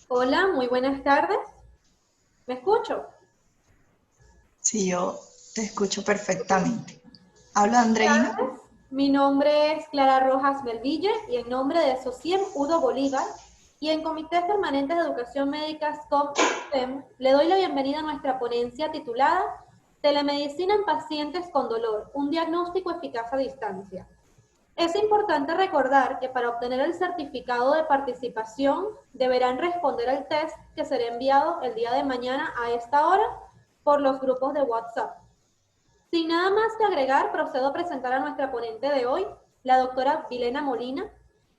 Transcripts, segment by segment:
Hola, muy buenas tardes. ¿Me escucho? Sí, yo te escucho perfectamente. Habla Buenas Andreina. tardes. Mi nombre es Clara Rojas Belville y en nombre de SOCIEM Udo Bolívar y en Comités Permanentes de Educación Médica SCOM y STEM le doy la bienvenida a nuestra ponencia titulada Telemedicina en pacientes con dolor, un diagnóstico eficaz a distancia. Es importante recordar que para obtener el certificado de participación deberán responder al test que será enviado el día de mañana a esta hora por los grupos de WhatsApp. Sin nada más que agregar, procedo a presentar a nuestra ponente de hoy, la doctora Vilena Molina,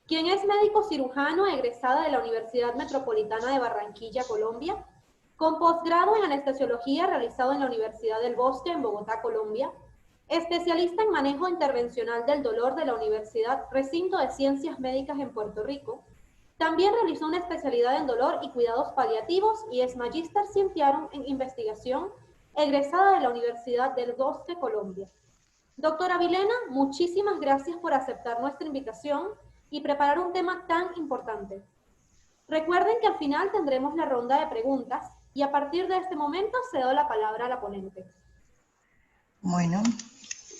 quien es médico cirujano egresada de la Universidad Metropolitana de Barranquilla, Colombia, con posgrado en anestesiología realizado en la Universidad del Bosque en Bogotá, Colombia, especialista en manejo intervencional del dolor de la Universidad Recinto de Ciencias Médicas en Puerto Rico. También realizó una especialidad en dolor y cuidados paliativos y es magíster cientiarum en investigación, egresada de la Universidad del Bosque, Colombia. Doctora Vilena, muchísimas gracias por aceptar nuestra invitación y preparar un tema tan importante. Recuerden que al final tendremos la ronda de preguntas y a partir de este momento cedo la palabra a la ponente. Bueno,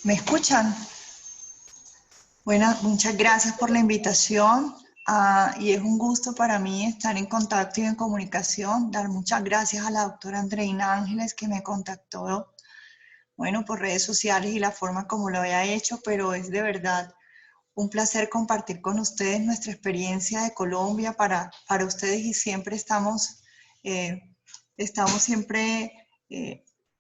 ¿me escuchan? Bueno, muchas gracias por la invitación. Y es un gusto para mí estar en contacto y en comunicación. Dar muchas gracias a la doctora Andreina Ángeles que me contactó, bueno, por redes sociales y la forma como lo había hecho, pero es de verdad un placer compartir con ustedes nuestra experiencia de Colombia para ustedes y siempre eh, estamos siempre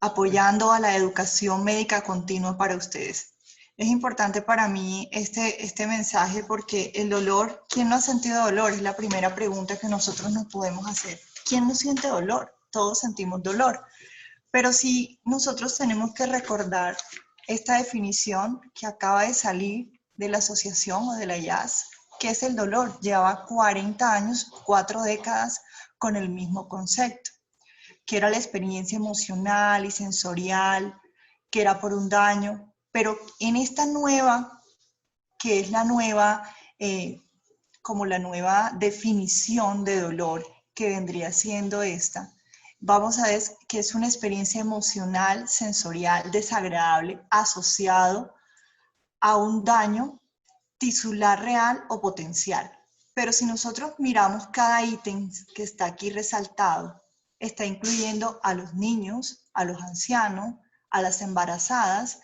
apoyando a la educación médica continua para ustedes. Es importante para mí este mensaje porque el dolor, ¿quién no ha sentido dolor? Es la primera pregunta que nosotros nos podemos hacer. ¿Quién no siente dolor? Todos sentimos dolor. Pero sí, nosotros tenemos que recordar esta definición que acaba de salir de la asociación o de la IAS, que es el dolor. Llevaba 40 años, 4 décadas con el mismo concepto, que era la experiencia emocional y sensorial, que era por un daño, pero en esta nueva, que es la nueva, como la nueva definición de dolor, que vendría siendo esta, vamos a ver que es una experiencia emocional, sensorial, desagradable, asociado a un daño tisular real o potencial. Pero si nosotros miramos cada ítem que está aquí resaltado, está incluyendo a los niños, a los ancianos, a las embarazadas,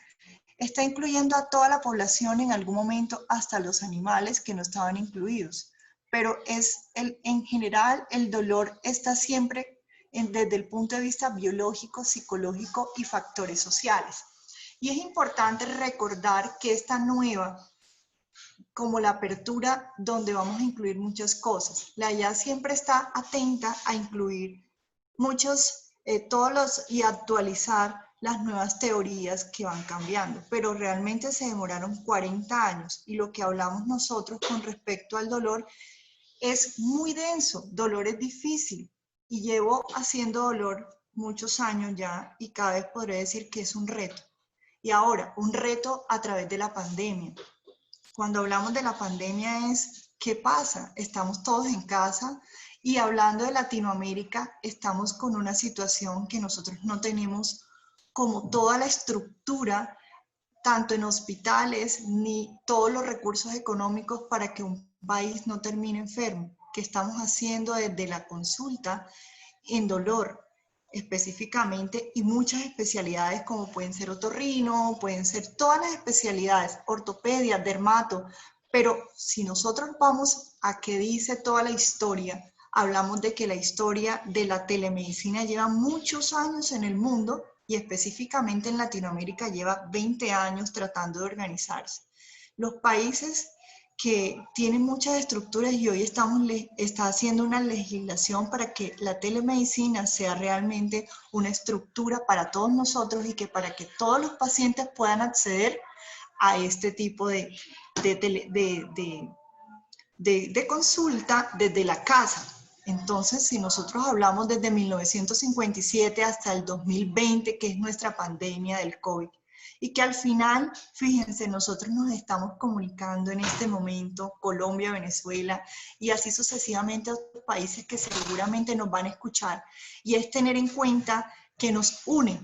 está incluyendo a toda la población en algún momento, hasta los animales que no estaban incluidos. Pero en general el dolor está siempre desde el punto de vista biológico, psicológico y factores sociales. Y es importante recordar que esta nueva, como la apertura, donde vamos a incluir muchas cosas, la IA siempre está atenta a incluir y actualizar las nuevas teorías que van cambiando, pero realmente se demoraron 40 años y lo que hablamos nosotros con respecto al dolor es muy denso, dolor es difícil y llevo haciendo dolor muchos años ya y cada vez podré decir que es un reto. Y ahora, un reto a través de la pandemia. Cuando hablamos de la pandemia es, ¿qué pasa? Estamos todos en casa y hablando de Latinoamérica, estamos con una situación que nosotros no tenemos como toda la estructura, tanto en hospitales, ni todos los recursos económicos para que un país no termine enfermo. ¿Qué estamos haciendo desde la consulta en dolor específicamente y muchas especialidades como pueden ser otorrino, pueden ser todas las especialidades, ortopedia, dermato, pero si nosotros vamos a qué dice toda la historia, hablamos de que la historia de la telemedicina lleva muchos años en el mundo y específicamente en Latinoamérica lleva 20 años tratando de organizarse. Los países que tienen muchas estructuras y hoy está haciendo una legislación para que la telemedicina sea realmente una estructura para todos nosotros y que para que todos los pacientes puedan acceder a este tipo de consulta desde la casa. Entonces, si nosotros hablamos desde 1957 hasta el 2020, que es nuestra pandemia del COVID, y que al final, fíjense, nosotros nos estamos comunicando en este momento, Colombia, Venezuela, y así sucesivamente a otros países que seguramente nos van a escuchar, y es tener en cuenta que nos une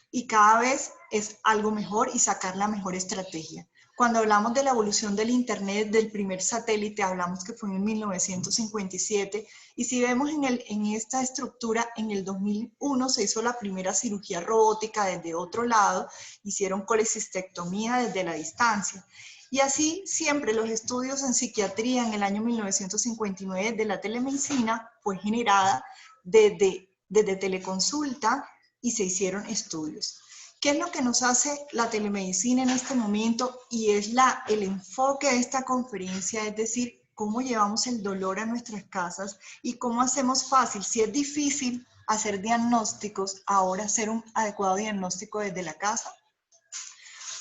y cada vez es algo mejor y sacar la mejor estrategia. Cuando hablamos de la evolución del Internet, del primer satélite, hablamos que fue en 1957, y si vemos en esta estructura, en el 2001 se hizo la primera cirugía robótica desde otro lado, hicieron colecistectomía desde la distancia. Y así siempre los estudios en psiquiatría en el año 1959 de la telemedicina fue generada desde teleconsulta y se hicieron estudios. ¿Qué es lo que nos hace la telemedicina en este momento? Y es el enfoque de esta conferencia, es decir, cómo llevamos el dolor a nuestras casas y cómo hacemos fácil, si es difícil hacer diagnósticos, ahora hacer un adecuado diagnóstico desde la casa.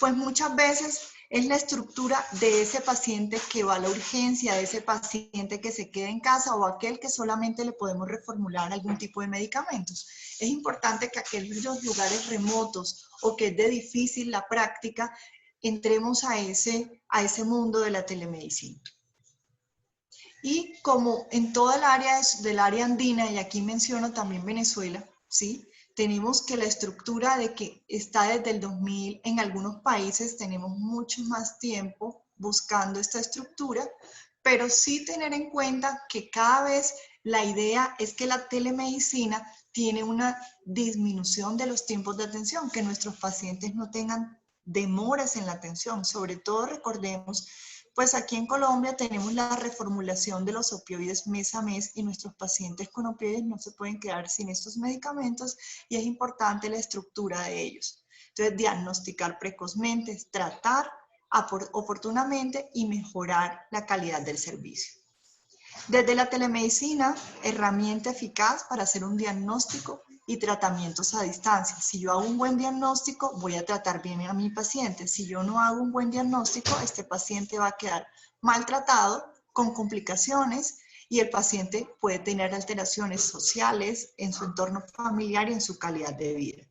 Pues muchas veces es la estructura de ese paciente que va a la urgencia, de ese paciente que se queda en casa o aquel que solamente le podemos reformular algún tipo de medicamentos. Es importante que aquellos lugares remotos o que es de difícil la práctica, entremos a ese mundo de la telemedicina. Y como en toda el área del área andina, y aquí menciono también Venezuela, ¿sí? Tenemos que la estructura de que está desde el 2000, en algunos países tenemos mucho más tiempo buscando esta estructura, pero sí tener en cuenta que cada vez la idea es que la telemedicina tiene una disminución de los tiempos de atención, que nuestros pacientes no tengan demoras en la atención. Sobre todo recordemos, pues aquí en Colombia tenemos la reformulación de los opioides mes a mes y nuestros pacientes con opioides no se pueden quedar sin estos medicamentos y es importante la estructura de ellos. Entonces, diagnosticar precozmente, tratar oportunamente y mejorar la calidad del servicio. Desde la telemedicina, herramienta eficaz para hacer un diagnóstico y tratamientos a distancia. Si yo hago un buen diagnóstico, voy a tratar bien a mi paciente. Si yo no hago un buen diagnóstico, este paciente va a quedar maltratado, con complicaciones, y el paciente puede tener alteraciones sociales en su entorno familiar y en su calidad de vida.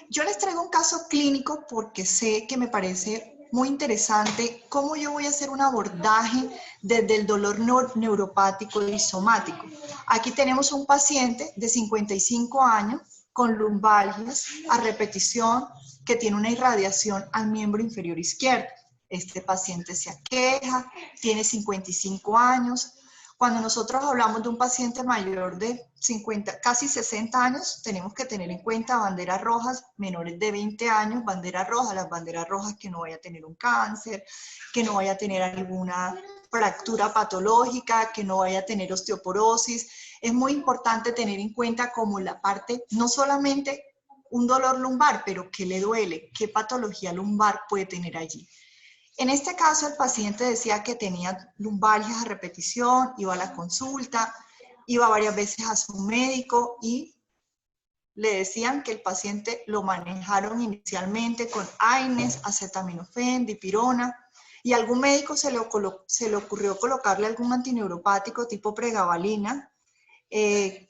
Yo les traigo un caso clínico porque sé que me parece muy interesante cómo yo voy a hacer un abordaje desde el dolor neuropático y somático. Aquí tenemos un paciente de 55 años con lumbalgias a repetición que tiene una irradiación al miembro inferior izquierdo. Este paciente se aqueja, tiene 55 años. Cuando nosotros hablamos de un paciente mayor de 50, casi 60 años, tenemos que tener en cuenta banderas rojas menores de 20 años, banderas rojas, las banderas rojas que no vaya a tener un cáncer, que no vaya a tener alguna fractura patológica, que no vaya a tener osteoporosis. Es muy importante tener en cuenta como la parte, no solamente un dolor lumbar, pero qué le duele, qué patología lumbar puede tener allí. En este caso, el paciente decía que tenía lumbalgias a repetición, iba a la consulta, iba varias veces a su médico y le decían que el paciente lo manejaron inicialmente con AINES, acetaminofén, dipirona, y a algún médico se le ocurrió colocarle algún antineuropático tipo pregabalina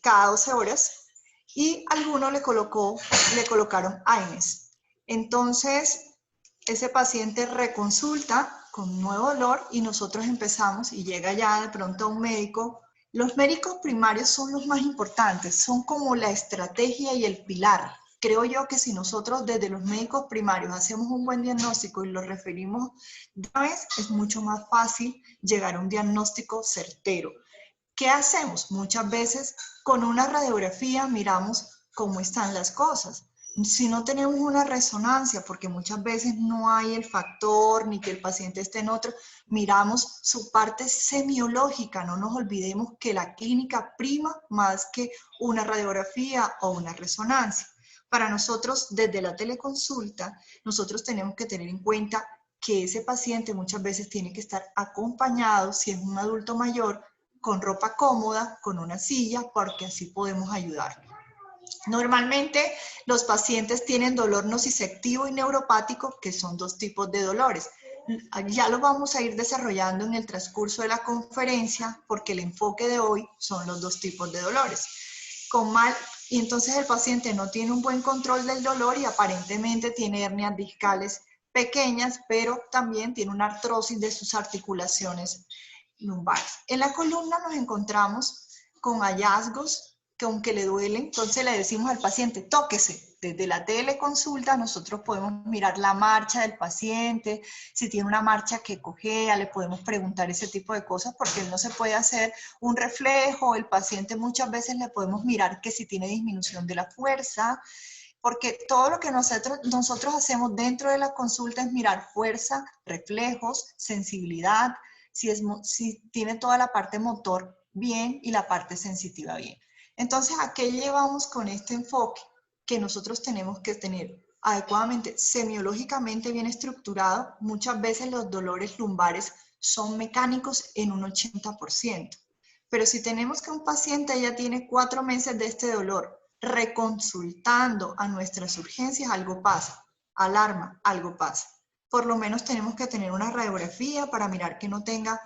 cada 12 horas, y alguno le colocaron AINES. Entonces, ese paciente reconsulta con nuevo dolor y nosotros empezamos y llega ya de pronto a un médico. Los médicos primarios son los más importantes, son como la estrategia y el pilar. Creo yo que si nosotros desde los médicos primarios hacemos un buen diagnóstico y lo referimos de una vez, es mucho más fácil llegar a un diagnóstico certero. ¿Qué hacemos? Muchas veces con una radiografía miramos cómo están las cosas. Si no tenemos una resonancia, porque muchas veces no hay el factor ni que el paciente esté en otro, miramos su parte semiológica. No nos olvidemos que la clínica prima más que una radiografía o una resonancia. Para nosotros, desde la teleconsulta, nosotros tenemos que tener en cuenta que ese paciente muchas veces tiene que estar acompañado, si es un adulto mayor, con ropa cómoda, con una silla, porque así podemos ayudar. Normalmente los pacientes tienen dolor nociceptivo y neuropático, que son dos tipos de dolores. Ya lo vamos a ir desarrollando en el transcurso de la conferencia, porque el enfoque de hoy son los dos tipos de dolores. y entonces el paciente no tiene un buen control del dolor y aparentemente tiene hernias discales pequeñas, pero también tiene una artrosis de sus articulaciones lumbares. En la columna nos encontramos con hallazgos que le duelen, entonces le decimos al paciente, tóquese. Desde la teleconsulta nosotros podemos mirar la marcha del paciente, si tiene una marcha que cojea, le podemos preguntar ese tipo de cosas porque él no se puede hacer un reflejo, el paciente muchas veces le podemos mirar que si tiene disminución de la fuerza, porque todo lo que nosotros hacemos dentro de la consulta es mirar fuerza, reflejos, sensibilidad, si tiene toda la parte motor bien y la parte sensitiva bien. Entonces, ¿a qué llevamos con este enfoque? Que nosotros tenemos que tener adecuadamente, semiológicamente bien estructurado. Muchas veces los dolores lumbares son mecánicos en un 80%. Pero si tenemos que un paciente ya tiene 4 meses de este dolor, reconsultando a nuestras urgencias, algo pasa. Alarma, algo pasa. Por lo menos tenemos que tener una radiografía para mirar que no tenga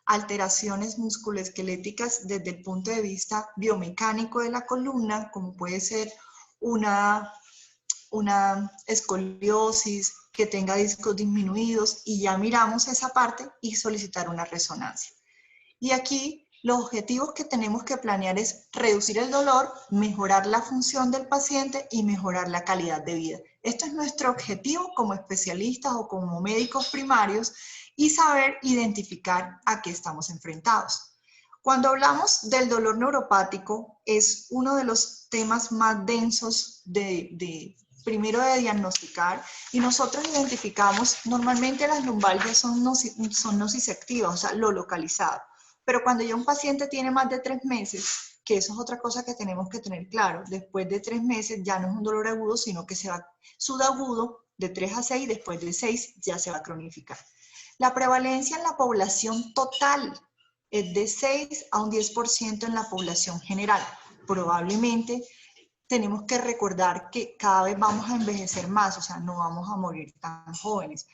alteraciones musculoesqueléticas desde el punto de vista biomecánico de la columna, como puede ser una escoliosis, que tenga discos disminuidos, y ya miramos esa parte y solicitar una resonancia. Y aquí los objetivos que tenemos que planear es reducir el dolor, mejorar la función del paciente y mejorar la calidad de vida. Esto es nuestro objetivo como especialistas o como médicos primarios, y saber identificar a qué estamos enfrentados. Cuando hablamos del dolor neuropático, es uno de los temas más densos primero de diagnosticar, y nosotros identificamos, normalmente las lumbalgias son nociceptivas, o sea, lo localizado. Pero cuando ya un paciente tiene más de 3 meses, que eso es otra cosa que tenemos que tener claro, después de 3 meses ya no es un dolor agudo, sino que se va subagudo de 3 a 6, después de 6 ya se va a cronificar. La prevalencia en la población total es de 6 a un 10% en la población general. Probablemente tenemos que recordar que cada vez vamos a envejecer más, o sea, no vamos a morir tan jóvenes.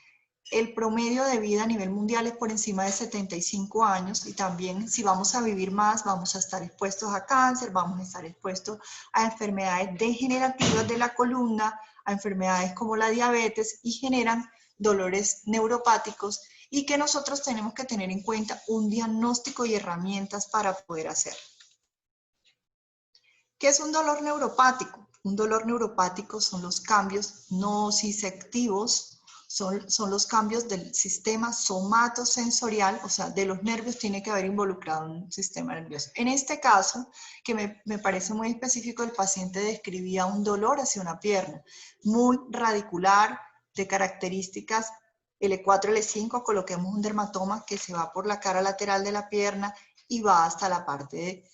El promedio de vida a nivel mundial es por encima de 75 años, y también si vamos a vivir más, vamos a estar expuestos a cáncer, vamos a estar expuestos a enfermedades degenerativas de la columna, a enfermedades como la diabetes, y generan dolores neuropáticos, y que nosotros tenemos que tener en cuenta un diagnóstico y herramientas para poder hacer. ¿Qué es un dolor neuropático? Un dolor neuropático son los cambios nociceptivos, son los cambios del sistema somatosensorial, o sea, de los nervios tiene que haber involucrado un sistema nervioso. En este caso, que me parece muy específico, el paciente describía un dolor hacia una pierna, muy radicular, de características L4, L5, coloquemos un dermatoma que se va por la cara lateral de la pierna y va hasta la parte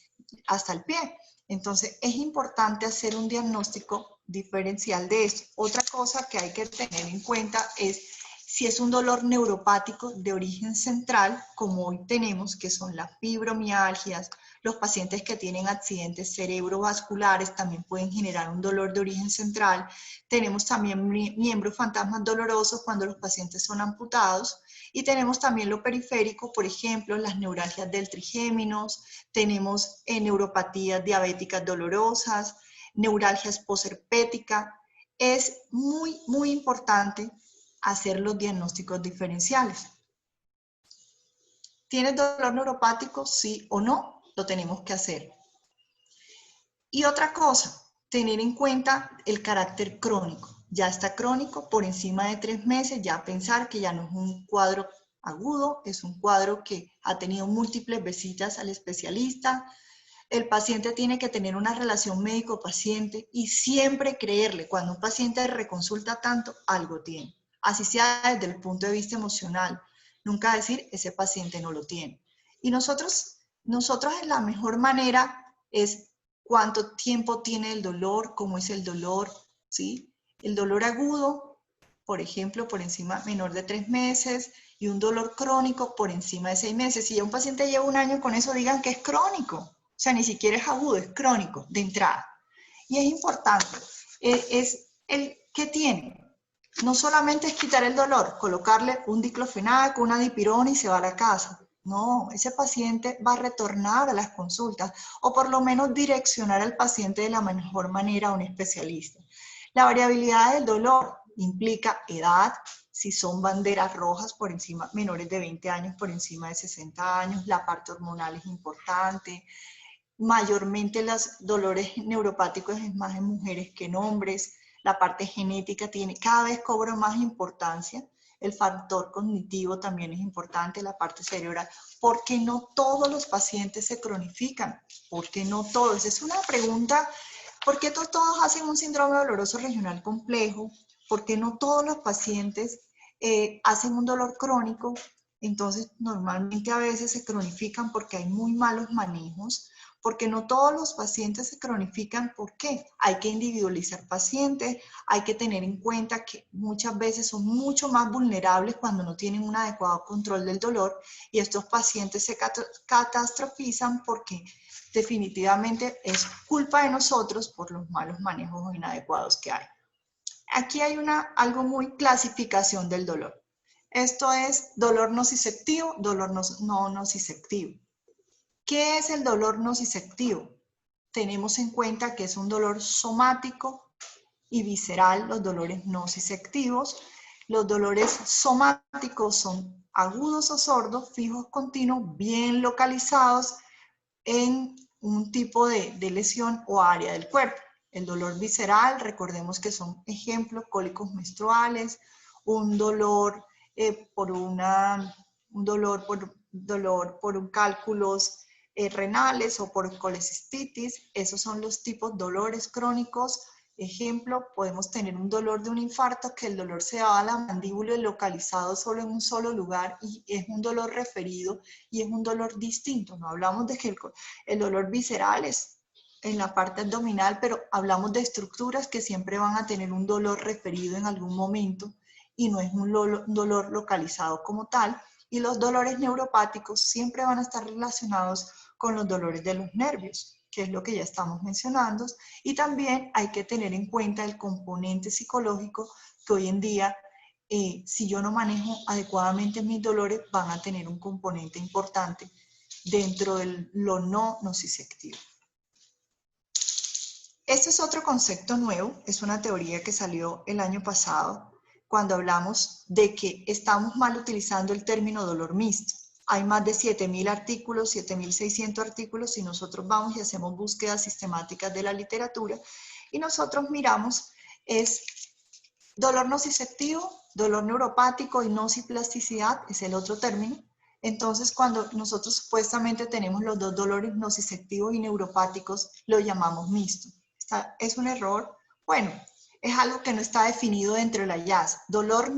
hasta el pie. Entonces, es importante hacer un diagnóstico diferencial de esto. Otra cosa que hay que tener en cuenta es si es un dolor neuropático de origen central, como hoy tenemos, que son las fibromialgias. Los pacientes que tienen accidentes cerebrovasculares también pueden generar un dolor de origen central. Tenemos también miembros fantasmas dolorosos cuando los pacientes son amputados. Y tenemos también lo periférico, por ejemplo, las neuralgias del trigéminos, tenemos neuropatías diabéticas dolorosas, neuralgias posherpéticas. Es muy, muy importante hacer los diagnósticos diferenciales. ¿Tienes dolor neuropático? Sí o no, lo tenemos que hacer. Y otra cosa, tener en cuenta el carácter crónico. Ya está crónico, por encima de 3 meses, ya pensar que ya no es un cuadro agudo, es un cuadro que ha tenido múltiples visitas al especialista. El paciente tiene que tener una relación médico-paciente y siempre creerle, cuando un paciente reconsulta tanto, algo tiene. Así sea desde el punto de vista emocional. Nunca decir, ese paciente no lo tiene. Y nosotros la mejor manera es cuánto tiempo tiene el dolor, cómo es el dolor, ¿sí? El dolor agudo, por ejemplo, por encima menor de 3 meses, y un dolor crónico por encima de 6 meses. Si ya un paciente lleva 1 año con eso, digan que es crónico. O sea, ni siquiera es agudo, es crónico, de entrada. Y es importante, ¿qué tiene? No solamente es quitar el dolor, colocarle un diclofenaco, una dipirona y se va a la casa. No, ese paciente va a retornar a las consultas o por lo menos direccionar al paciente de la mejor manera a un especialista. La variabilidad del dolor implica edad, si son banderas rojas por encima, menores de 20 años por encima de 60 años, la parte hormonal es importante. Mayormente los dolores neuropáticos es más en mujeres que en hombres. La parte genética cada vez cobra más importancia. El factor cognitivo también es importante, la parte cerebral. ¿Por qué no todos los pacientes se cronifican? ¿Por qué no todos? Es una pregunta. ¿Por qué todos hacen un síndrome doloroso regional complejo? ¿Por qué no todos los pacientes hacen un dolor crónico? Entonces, normalmente a veces se cronifican porque hay muy malos manejos, porque no todos los pacientes se cronifican. ¿Por qué? Hay que individualizar pacientes, hay que tener en cuenta que muchas veces son mucho más vulnerables cuando no tienen un adecuado control del dolor y estos pacientes se catastrofizan porque definitivamente es culpa de nosotros por los malos manejos inadecuados que hay. Aquí hay algo muy clasificación del dolor. Esto es dolor nociceptivo, dolor no nociceptivo. ¿Qué es el dolor nociceptivo? Tenemos en cuenta que es un dolor somático y visceral, los dolores nociceptivos. Los dolores somáticos son agudos o sordos, fijos, continuos, bien localizados en un tipo de lesión o área del cuerpo. El dolor visceral, recordemos que son ejemplos, cólicos menstruales, un dolor por un cálculos renales o por colecistitis. Esos son los tipos de dolores crónicos. Ejemplo, podemos tener un dolor de un infarto, que el dolor se va a la mandíbula localizado solo en un solo lugar y es un dolor referido y es un dolor distinto. No hablamos de que el dolor visceral es en la parte abdominal, pero hablamos de estructuras que siempre van a tener un dolor referido en algún momento y no es un dolor localizado como tal. Y los dolores neuropáticos siempre van a estar relacionados con los dolores de los nervios, que es lo que ya estamos mencionando, y también hay que tener en cuenta el componente psicológico que hoy en día, si yo no manejo adecuadamente mis dolores, van a tener un componente importante dentro de lo no nociceptivo. Este es otro concepto nuevo, es una teoría que salió el año pasado, cuando hablamos de que estamos mal utilizando el término dolor mixto. Hay más de 7.000 artículos, 7.600 artículos, y nosotros vamos y hacemos búsquedas sistemáticas de la literatura, y nosotros miramos, es dolor nociceptivo, dolor neuropático y nociplasticidad, es el otro término. Entonces, cuando nosotros supuestamente tenemos los dos dolores nociceptivos y neuropáticos, lo llamamos mixto. ¿Es un error? Bueno, es algo que no está definido dentro de la IAS. Dolor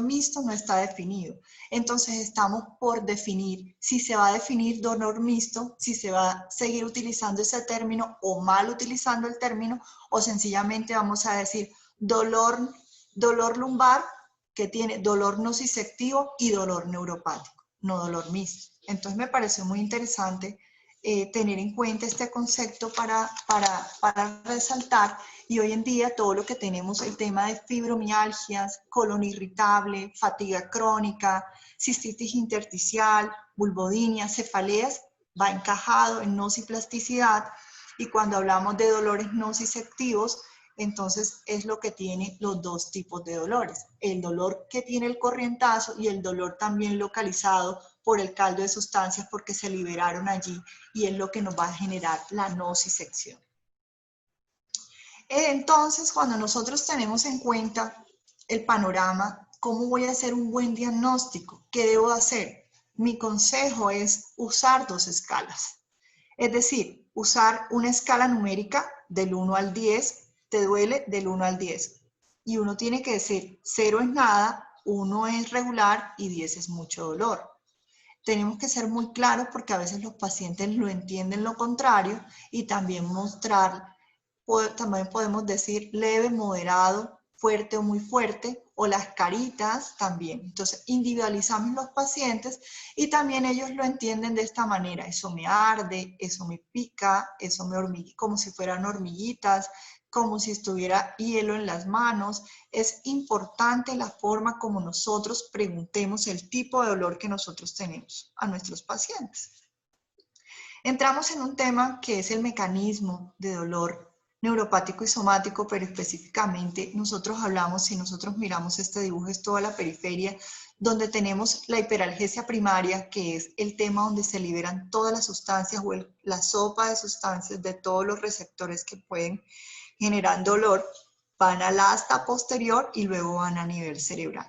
mixto no está definido. Entonces estamos por definir si se va a definir dolor mixto, si se va a seguir utilizando ese término o mal utilizando el término, o sencillamente vamos a decir dolor lumbar, que tiene dolor nociceptivo y dolor neuropático, no dolor mixto. Entonces me pareció muy interesante tener en cuenta este concepto para resaltar, y hoy en día todo lo que tenemos, el tema de fibromialgias, colon irritable, fatiga crónica, cistitis intersticial, vulvodinia, cefaleas, va encajado en nociplasticidad, y cuando hablamos de dolores nociceptivos, entonces es lo que tiene los dos tipos de dolores, el dolor que tiene el corrientazo y el dolor también localizado por el caldo de sustancias porque se liberaron allí, y es lo que nos va a generar la nocicepción. Entonces, cuando nosotros tenemos en cuenta el panorama, ¿cómo voy a hacer un buen diagnóstico? ¿Qué debo hacer? Mi consejo es usar dos escalas, es decir, usar una escala numérica del 1 al 10, te duele del 1 al 10. Y uno tiene que decir, 0 es nada, 1 es regular y 10 es mucho dolor. Tenemos que ser muy claros porque a veces los pacientes lo entienden lo contrario, y también también podemos decir leve, moderado fuerte o muy fuerte, o las caritas también. Entonces, individualizamos los pacientes y también ellos lo entienden de esta manera. Eso me arde, eso me pica, eso me hormiguea, como si fueran hormiguitas, como si estuviera hielo en las manos. Es importante la forma como nosotros preguntemos el tipo de dolor que nosotros tenemos a nuestros pacientes. Entramos en un tema que es el mecanismo de dolor neuropático y somático, pero específicamente nosotros hablamos, si nosotros miramos este dibujo, es toda la periferia, donde tenemos la hiperalgesia primaria, que es el tema donde se liberan todas las sustancias o la sopa de sustancias de todos los receptores que pueden generar dolor, van al asta posterior y luego van a nivel cerebral.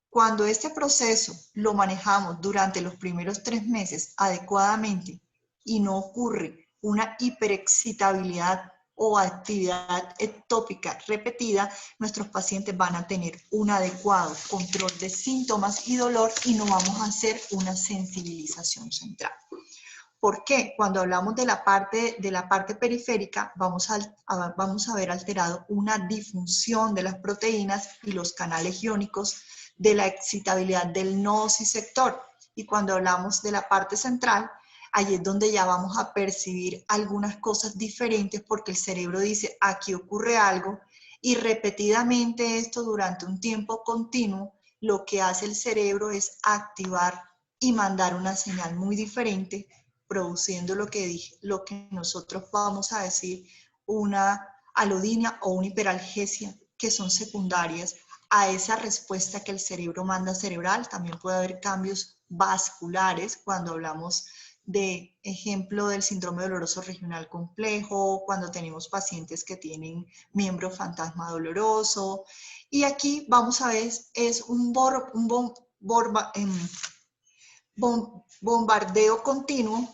Cuando este proceso lo manejamos durante los primeros 3 meses adecuadamente y no ocurre una hiperexcitabilidad o actividad ectópica repetida, nuestros pacientes van a tener un adecuado control de síntomas y dolor y no vamos a hacer una sensibilización central. ¿Por qué? Cuando hablamos de la parte periférica, vamos a ver alterado una disfunción de las proteínas y los canales iónicos de la excitabilidad del nociceptor. Y cuando hablamos de la parte central, ahí es donde ya vamos a percibir algunas cosas diferentes porque el cerebro dice, aquí ocurre algo, y repetidamente esto durante un tiempo continuo, lo que hace el cerebro es activar y mandar una señal muy diferente, produciendo lo que nosotros vamos a decir una alodinia o una hiperalgesia, que son secundarias a esa respuesta que el cerebro manda cerebral. También puede haber cambios vasculares cuando hablamos de ejemplo del síndrome doloroso regional complejo, cuando tenemos pacientes que tienen miembro fantasma doloroso. Y aquí vamos a ver, es un bombardeo continuo,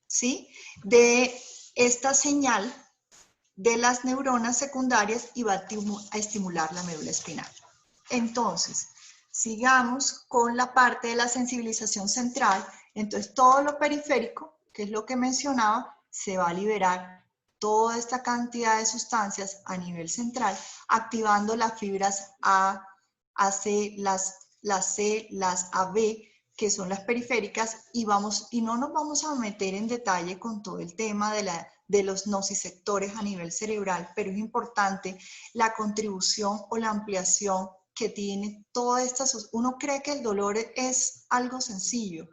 ¿sí?, de esta señal de las neuronas secundarias y va a estimular la médula espinal. Entonces, sigamos con la parte de la sensibilización central. Entonces, todo lo periférico, que es lo que mencionaba, se va a liberar toda esta cantidad de sustancias a nivel central, activando las fibras A, AC, las C, las AB, que son las periféricas, y no nos vamos a meter en detalle con todo el tema de los nociceptores a nivel cerebral, pero es importante la contribución o la ampliación que tiene todas estas. Uno cree que el dolor es algo sencillo.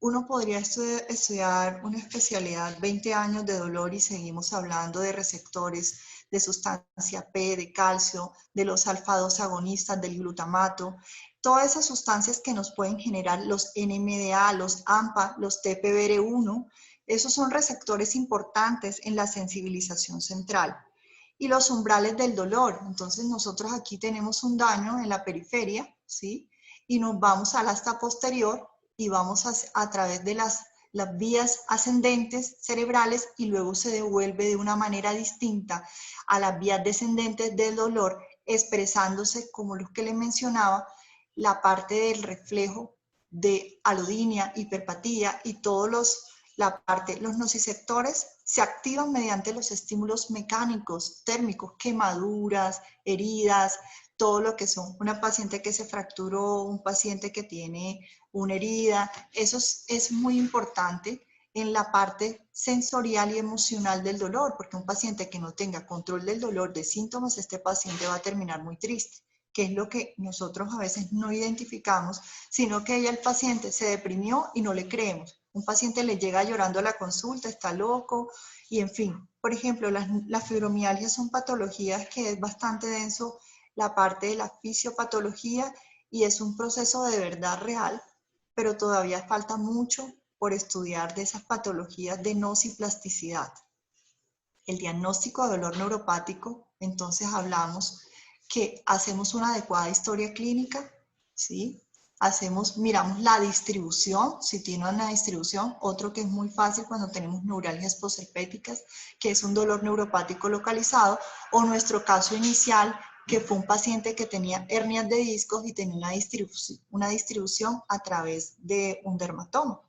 Uno podría estudiar una especialidad 20 años de dolor y seguimos hablando de receptores, de sustancia P, de calcio, de los alfa-2 agonistas, del glutamato, todas esas sustancias que nos pueden generar los NMDA, los AMPA, los TPBR1, esos son receptores importantes en la sensibilización central. Y los umbrales del dolor, entonces nosotros aquí tenemos un daño en la periferia, ¿sí?, y nos vamos al asta posterior y vamos a través de las vías ascendentes cerebrales y luego se devuelve de una manera distinta a las vías descendentes del dolor, expresándose, como lo que les mencionaba, la parte del reflejo de alodinia, hiperpatía y todos los nociceptores se activan mediante los estímulos mecánicos, térmicos, quemaduras, heridas, todo lo que son una paciente que se fracturó, un paciente que tiene una herida. Eso es muy importante en la parte sensorial y emocional del dolor, porque un paciente que no tenga control del dolor, de síntomas, este paciente va a terminar muy triste, que es lo que nosotros a veces no identificamos, sino que el paciente se deprimió y no le creemos. Un paciente le llega llorando a la consulta, está loco, y en fin. Por ejemplo, las fibromialgias son patologías que es bastante denso la parte de la fisiopatología y es un proceso de verdad real, pero todavía falta mucho por estudiar de esas patologías de nociplasticidad. El diagnóstico de dolor neuropático, entonces hablamos que hacemos una adecuada historia clínica, ¿sí? Miramos la distribución, si tiene una distribución. Otro que es muy fácil cuando tenemos neuralgias posherpéticas, que es un dolor neuropático localizado, o nuestro caso inicial, que fue un paciente que tenía hernias de discos y tenía una distribución a través de un dermatoma.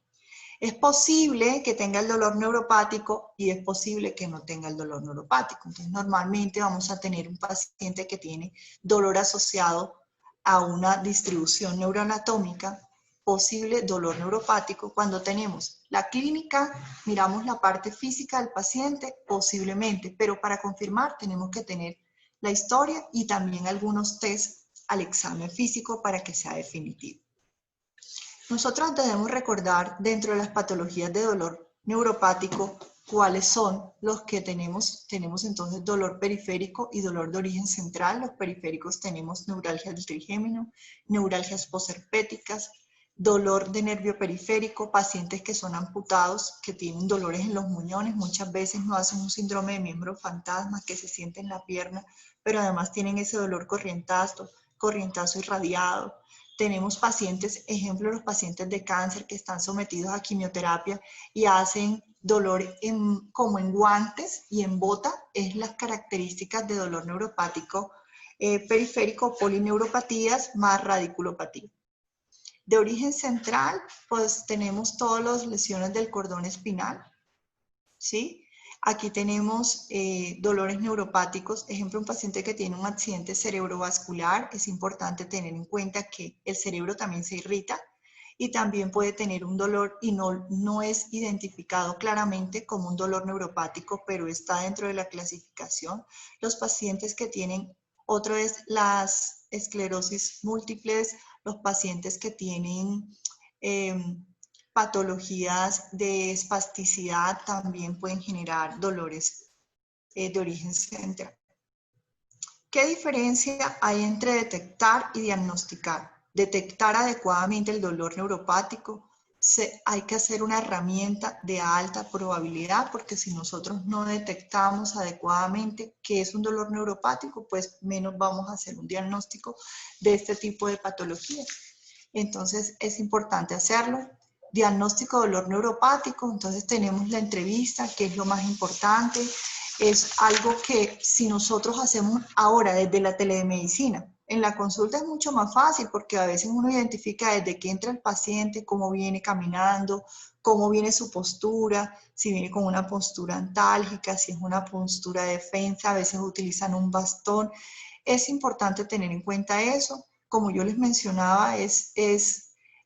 Es posible que tenga el dolor neuropático y es posible que no tenga el dolor neuropático. Entonces, normalmente vamos a tener un paciente que tiene dolor asociado a una distribución neuroanatómica, posible dolor neuropático. Cuando tenemos la clínica, miramos la parte física del paciente, posiblemente, pero para confirmar tenemos que tener la historia y también algunos test al examen físico para que sea definitivo. Nosotros debemos recordar dentro de las patologías de dolor neuropático cuáles son los que tenemos. Tenemos entonces dolor periférico y dolor de origen central. Los periféricos tenemos neuralgia del trigémino, neuralgias posherpéticas, dolor de nervio periférico, pacientes que son amputados, que tienen dolores en los muñones, muchas veces no hacen un síndrome de miembro fantasma que se siente en la pierna, pero además tienen ese dolor corrientazo irradiado. Tenemos pacientes, ejemplo, los pacientes de cáncer que están sometidos a quimioterapia y hacen dolor como en guantes y en bota, es las características de dolor neuropático periférico, polineuropatías más radiculopatía. De origen central, pues tenemos todas las lesiones del cordón espinal, ¿sí? Aquí tenemos dolores neuropáticos, ejemplo, un paciente que tiene un accidente cerebrovascular, es importante tener en cuenta que el cerebro también se irrita y también puede tener un dolor y no es identificado claramente como un dolor neuropático, pero está dentro de la clasificación. Los pacientes que tienen, otro es las esclerosis múltiples, los pacientes que tienen patologías de espasticidad también pueden generar dolores de origen central. ¿Qué diferencia hay entre detectar y diagnosticar? Detectar adecuadamente el dolor neuropático, hay que hacer una herramienta de alta probabilidad, porque si nosotros no detectamos adecuadamente qué es un dolor neuropático, pues menos vamos a hacer un diagnóstico de este tipo de patologías. Entonces es importante hacerlo. Diagnóstico de dolor neuropático, entonces tenemos la entrevista, que es lo más importante. Es algo que si nosotros hacemos ahora desde la telemedicina, en la consulta es mucho más fácil porque a veces uno identifica desde que entra el paciente, cómo viene caminando, cómo viene su postura, si viene con una postura antálgica, si es una postura de defensa, a veces utilizan un bastón. Es importante tener en cuenta eso. Como yo les mencionaba, es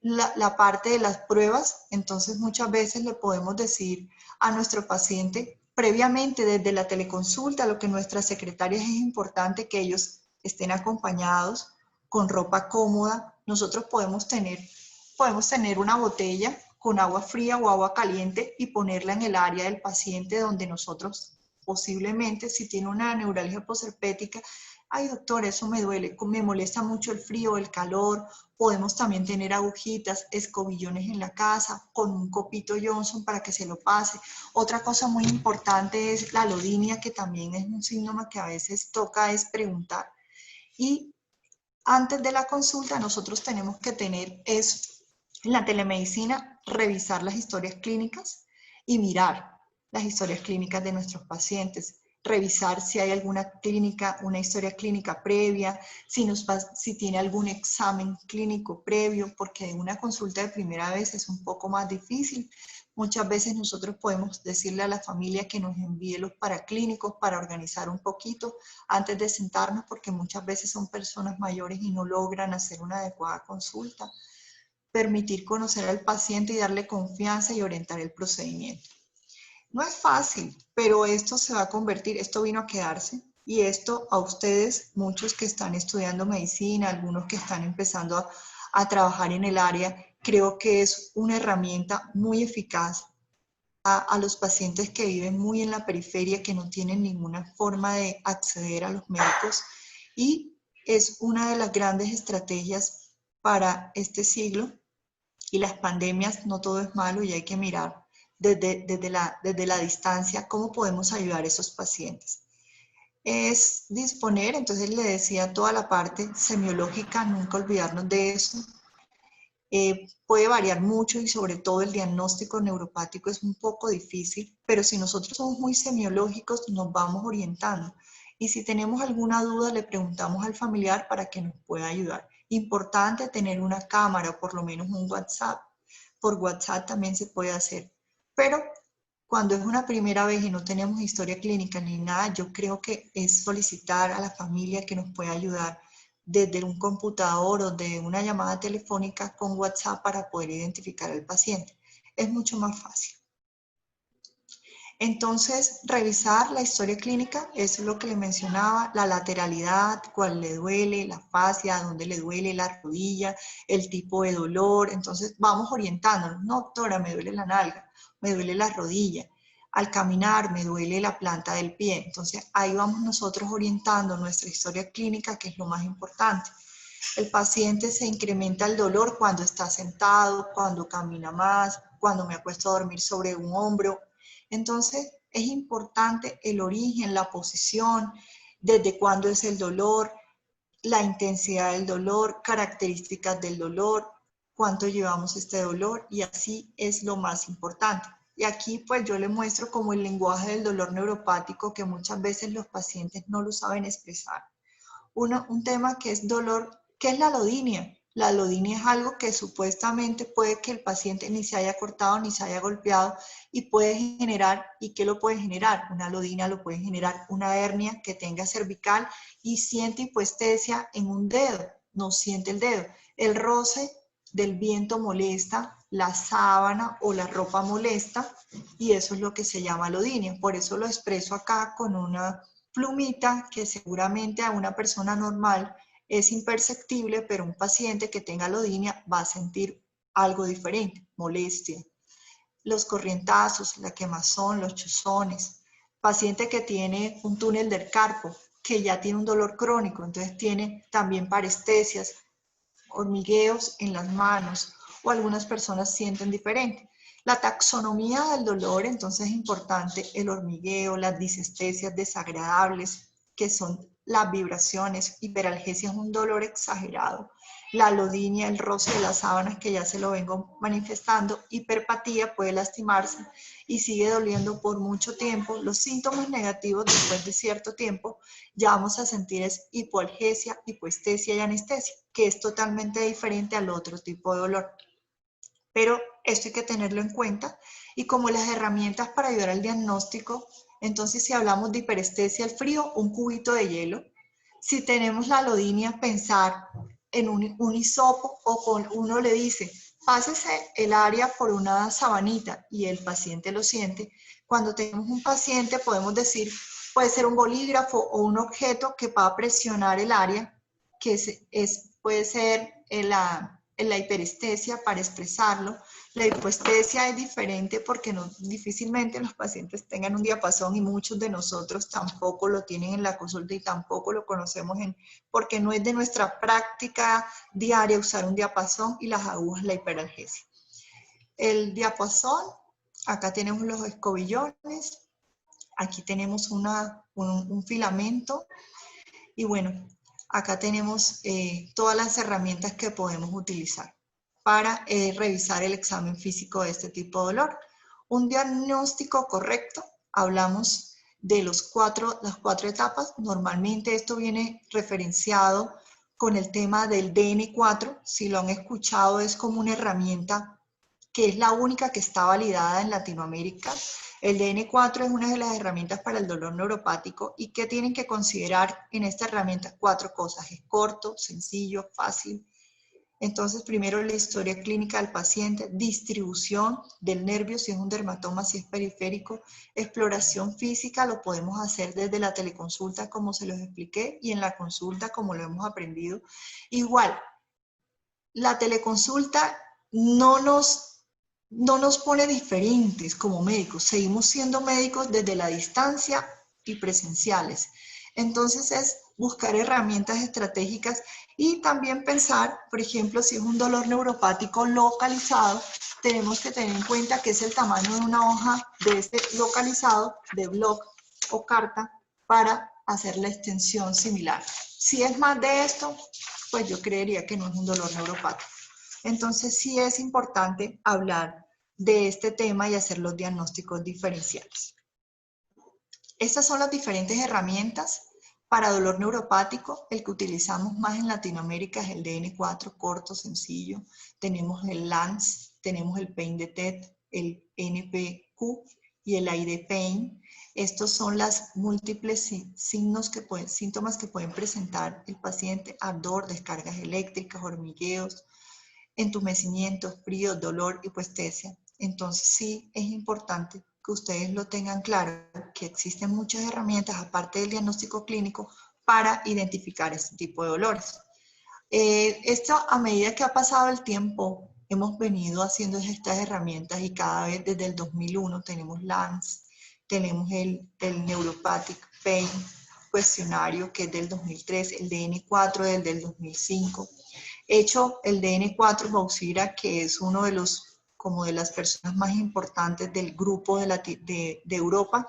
la parte de las pruebas. Entonces muchas veces le podemos decir a nuestro paciente previamente desde la teleconsulta, lo que nuestras secretarias es importante que ellos estén acompañados con ropa cómoda. Nosotros podemos tener una botella con agua fría o agua caliente y ponerla en el área del paciente donde nosotros posiblemente, si tiene una neuralgia posherpética, ay doctor, eso me duele, me molesta mucho el frío, el calor. Podemos también tener agujitas, escobillones en la casa, con un copito Johnson para que se lo pase. Otra cosa muy importante es la alodinia, que también es un síntoma que a veces toca es preguntar. Y antes de la consulta nosotros tenemos que tener en la telemedicina, revisar las historias clínicas y mirar las historias clínicas de nuestros pacientes, revisar si hay alguna clínica, una historia clínica previa, si tiene algún examen clínico previo, porque una consulta de primera vez es un poco más difícil. Muchas veces nosotros podemos decirle a la familia que nos envíe los paraclínicos para organizar un poquito antes de sentarnos, porque muchas veces son personas mayores y no logran hacer una adecuada consulta. Permitir conocer al paciente y darle confianza y orientar el procedimiento. No es fácil, pero esto se va a convertir, esto vino a quedarse, y esto a ustedes, muchos que están estudiando medicina, algunos que están empezando a trabajar en el área, creo que es una herramienta muy eficaz a los pacientes que viven muy en la periferia, que no tienen ninguna forma de acceder a los médicos, y es una de las grandes estrategias para este siglo. Y las pandemias, no todo es malo y hay que mirar desde la distancia cómo podemos ayudar a esos pacientes. Es disponer, entonces le decía, toda la parte semiológica, nunca olvidarnos de eso. Puede variar mucho y sobre todo el diagnóstico neuropático es un poco difícil, pero si nosotros somos muy semiológicos nos vamos orientando. Y si tenemos alguna duda le preguntamos al familiar para que nos pueda ayudar. Importante tener una cámara o por lo menos un WhatsApp por WhatsApp también se puede hacer. Pero cuando es una primera vez y no tenemos historia clínica ni nada, yo creo que es solicitar a la familia que nos pueda ayudar desde un computador o de una llamada telefónica con WhatsApp para poder identificar al paciente. Es mucho más fácil. Entonces, revisar la historia clínica, eso es lo que le mencionaba, la lateralidad, cuál le duele, la fascia, dónde le duele, la rodilla, el tipo de dolor. Entonces, vamos orientándonos. No, doctora, me duele la nalga, me duele la rodilla. Al caminar me duele la planta del pie. Entonces, ahí vamos nosotros orientando nuestra historia clínica, que es lo más importante. El paciente se incrementa el dolor cuando está sentado, cuando camina más, cuando me acuesto a dormir sobre un hombro. Entonces, es importante el origen, la posición, desde cuándo es el dolor, la intensidad del dolor, características del dolor, cuánto llevamos este dolor, y así es lo más importante. Y aquí pues yo le muestro como el lenguaje del dolor neuropático que muchas veces los pacientes no lo saben expresar. Un tema que es dolor, ¿qué es la alodinia? La alodinia es algo que supuestamente puede que el paciente ni se haya cortado ni se haya golpeado y puede generar, ¿y qué lo puede generar? Una alodinia lo puede generar una hernia que tenga cervical y siente hipoestesia en un dedo, no siente el dedo. El roce del viento molesta, la sábana o la ropa molesta y eso es lo que se llama alodinia. Por eso lo expreso acá con una plumita que seguramente a una persona normal es imperceptible, pero un paciente que tenga alodinia va a sentir algo diferente, molestia. Los corrientazos, la quemazón, los chuzones. Paciente que tiene un túnel del carpo, que ya tiene un dolor crónico, entonces tiene también parestesias, hormigueos en las manos, o algunas personas sienten diferente. La taxonomía del dolor, entonces es importante el hormigueo, las disestesias desagradables, que son las vibraciones, hiperalgesia es un dolor exagerado, la alodinia, el roce de las sábanas que ya se lo vengo manifestando, hiperpatía puede lastimarse y sigue doliendo por mucho tiempo. Los síntomas negativos después de cierto tiempo ya vamos a sentir es hipoalgesia, hipoestesia y anestesia, que es totalmente diferente al otro tipo de dolor. Pero esto hay que tenerlo en cuenta y como las herramientas para ayudar al diagnóstico, entonces si hablamos de hiperestesia al frío, un cubito de hielo. Si tenemos la alodinia, pensar en un hisopo o con uno le dice, pásese el área por una sabanita y el paciente lo siente. Cuando tenemos un paciente podemos decir, puede ser un bolígrafo o un objeto que va a presionar el área, que puede ser la hiperestesia para expresarlo. La hipoestesia es diferente porque difícilmente los pacientes tengan un diapasón y muchos de nosotros tampoco lo tienen en la consulta y tampoco lo conocemos porque no es de nuestra práctica diaria usar un diapasón y las agujas, la hiperalgesia. El diapasón, acá tenemos los escobillones, aquí tenemos un filamento y bueno, acá tenemos todas las herramientas que podemos utilizar para revisar el examen físico de este tipo de dolor. Un diagnóstico correcto, hablamos de las cuatro etapas. Normalmente esto viene referenciado con el tema del DN4. Si lo han escuchado, es como una herramienta que es la única que está validada en Latinoamérica. El DN4 es una de las herramientas para el dolor neuropático y que tienen que considerar en esta herramienta 4 cosas. Es corto, sencillo, fácil. Entonces, primero la historia clínica del paciente, distribución del nervio, si es un dermatoma, si es periférico, exploración física, lo podemos hacer desde la teleconsulta como se los expliqué y en la consulta como lo hemos aprendido. Igual, la teleconsulta no nos pone diferentes como médicos, seguimos siendo médicos desde la distancia y presenciales. Entonces es buscar herramientas estratégicas y también pensar, por ejemplo, si es un dolor neuropático localizado, tenemos que tener en cuenta que es el tamaño de una hoja de este localizado, de bloc o carta, para hacer la extensión similar. Si es más de esto, pues yo creería que no es un dolor neuropático. Entonces sí es importante hablar de este tema y hacer los diagnósticos diferenciales. Estas son las diferentes herramientas para dolor neuropático. El que utilizamos más en Latinoamérica es el DN4, corto, sencillo. Tenemos el LANS, tenemos el Pain Detect, el NPQ y el ID Pain. Estos son las múltiples síntomas que pueden presentar el paciente: ardor, descargas eléctricas, hormigueos, entumecimiento, frío, dolor, hipoestesia. Entonces sí es importante que ustedes lo tengan claro, que existen muchas herramientas aparte del diagnóstico clínico para identificar este tipo de dolores. Esto, a medida que ha pasado el tiempo, hemos venido haciendo estas herramientas y cada vez desde el 2001 tenemos LANS, tenemos el Neuropathic Pain cuestionario, que es del 2003, el DN4 del 2005. Hecho el DN4, Bauxira, que es uno de los, como de las personas más importantes del grupo de Europa.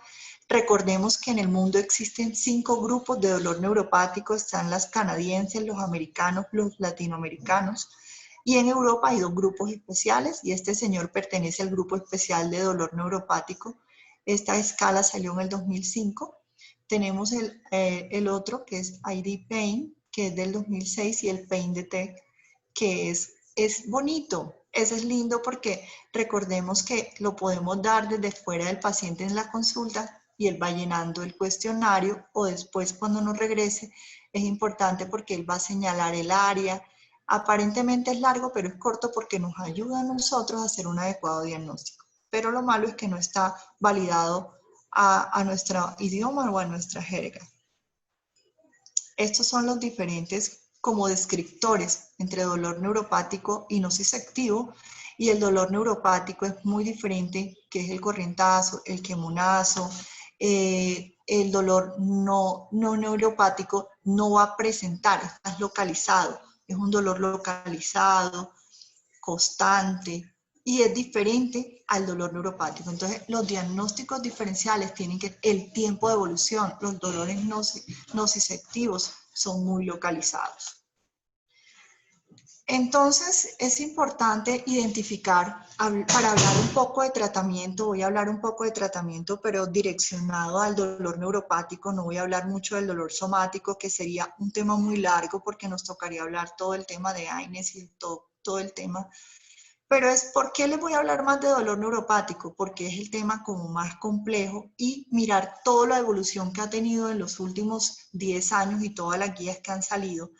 Recordemos que en el mundo existen 5 grupos de dolor neuropático: están las canadienses, los americanos, los latinoamericanos, y en Europa hay 2 grupos especiales, y este señor pertenece al grupo especial de dolor neuropático. Esta escala salió en el 2005. Tenemos el otro, que es ID Pain, que es del 2006, y el Pain Detect, que es bonito. Ese es lindo porque recordemos que lo podemos dar desde fuera del paciente en la consulta y él va llenando el cuestionario, o después cuando nos regrese es importante porque él va a señalar el área. Aparentemente es largo, pero es corto porque nos ayuda a nosotros a hacer un adecuado diagnóstico. Pero lo malo es que no está validado a nuestro idioma o a nuestra jerga. Estos son los diferentes como descriptores entre dolor neuropático y nociceptivo, y el dolor neuropático es muy diferente, que es el corrientazo, el quemonazo. El dolor no neuropático no va a presentar, está localizado, es un dolor localizado, constante, y es diferente al dolor neuropático. Entonces, los diagnósticos diferenciales tienen que el tiempo de evolución. Los dolores nociceptivos son muy localizados. Entonces, es importante identificar, para hablar un poco de tratamiento, voy a hablar un poco de tratamiento, pero direccionado al dolor neuropático. No voy a hablar mucho del dolor somático, que sería un tema muy largo porque nos tocaría hablar todo el tema de AINES y todo el tema. Pero ¿por qué les voy a hablar más de dolor neuropático? Porque es el tema como más complejo, y mirar toda la evolución que ha tenido en los últimos 10 años y todas las guías que han salido.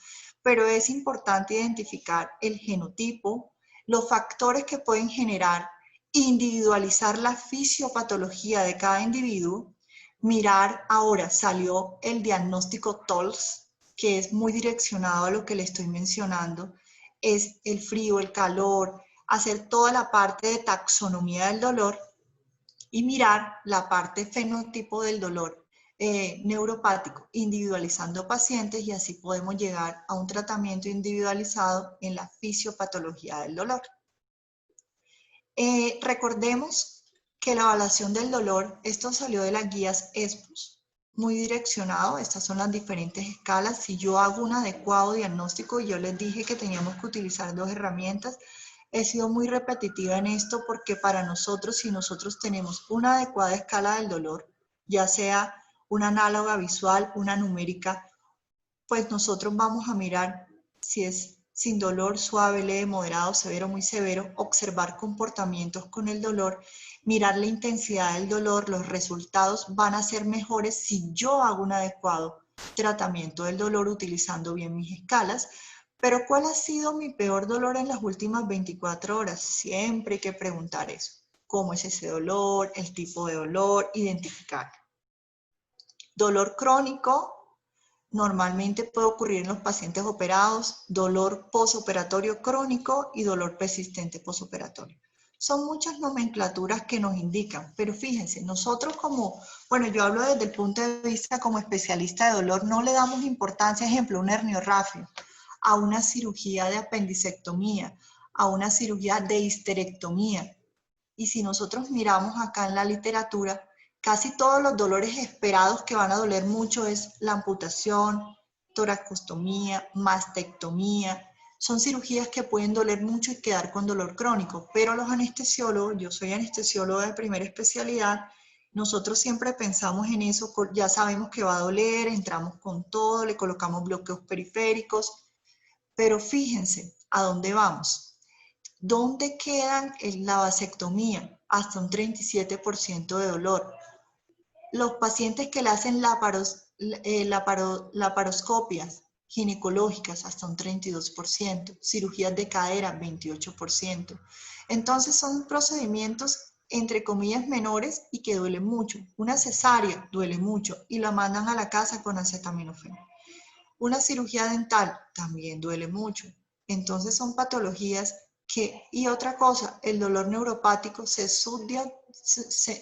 Pero es importante identificar el genotipo, los factores que pueden generar, individualizar la fisiopatología de cada individuo. Mirar, ahora salió el diagnóstico TOLS, que es muy direccionado a lo que le estoy mencionando. Es el frío, el calor, hacer toda la parte de taxonomía del dolor y mirar la parte fenotipo del dolor neuropático, individualizando pacientes, y así podemos llegar a un tratamiento individualizado en la fisiopatología del dolor. Recordemos que la evaluación del dolor, esto salió de las guías ESPUS, muy direccionado. Estas son las diferentes escalas. Si yo hago un adecuado diagnóstico, y yo les dije que teníamos que utilizar 2 herramientas, he sido muy repetitiva en esto porque para nosotros, si nosotros tenemos una adecuada escala del dolor, ya sea una análoga visual, una numérica, pues nosotros vamos a mirar si es sin dolor, suave, leve, moderado, severo, muy severo, observar comportamientos con el dolor, mirar la intensidad del dolor. Los resultados van a ser mejores si yo hago un adecuado tratamiento del dolor utilizando bien mis escalas. Pero ¿cuál ha sido mi peor dolor en las últimas 24 horas? Siempre hay que preguntar eso. ¿Cómo es ese dolor? El tipo de dolor, identificarlo. Dolor crónico normalmente puede ocurrir en los pacientes operados, dolor posoperatorio crónico y dolor persistente posoperatorio. Son muchas nomenclaturas que nos indican, pero fíjense, nosotros bueno, yo hablo desde el punto de vista como especialista de dolor, no le damos importancia, ejemplo, un herniorrafio, a una cirugía de apendicectomía, a una cirugía de histerectomía. Y si nosotros miramos acá en la literatura, casi todos los dolores esperados que van a doler mucho es la amputación, toracostomía, mastectomía. Son cirugías que pueden doler mucho y quedar con dolor crónico, pero los anestesiólogos, yo soy anestesióloga de primera especialidad, nosotros siempre pensamos en eso, ya sabemos que va a doler, entramos con todo, le colocamos bloqueos periféricos, pero fíjense a dónde vamos. ¿Dónde quedan la vasectomía? Hasta un 37% de dolor. Los pacientes que le hacen laparoscopias ginecológicas, hasta un 32%. Cirugías de cadera, 28%. Entonces son procedimientos, entre comillas, menores y que duelen mucho. Una cesárea duele mucho y la mandan a la casa con acetaminofén. Una cirugía dental también duele mucho. Entonces son patologías que, y otra cosa, el dolor neuropático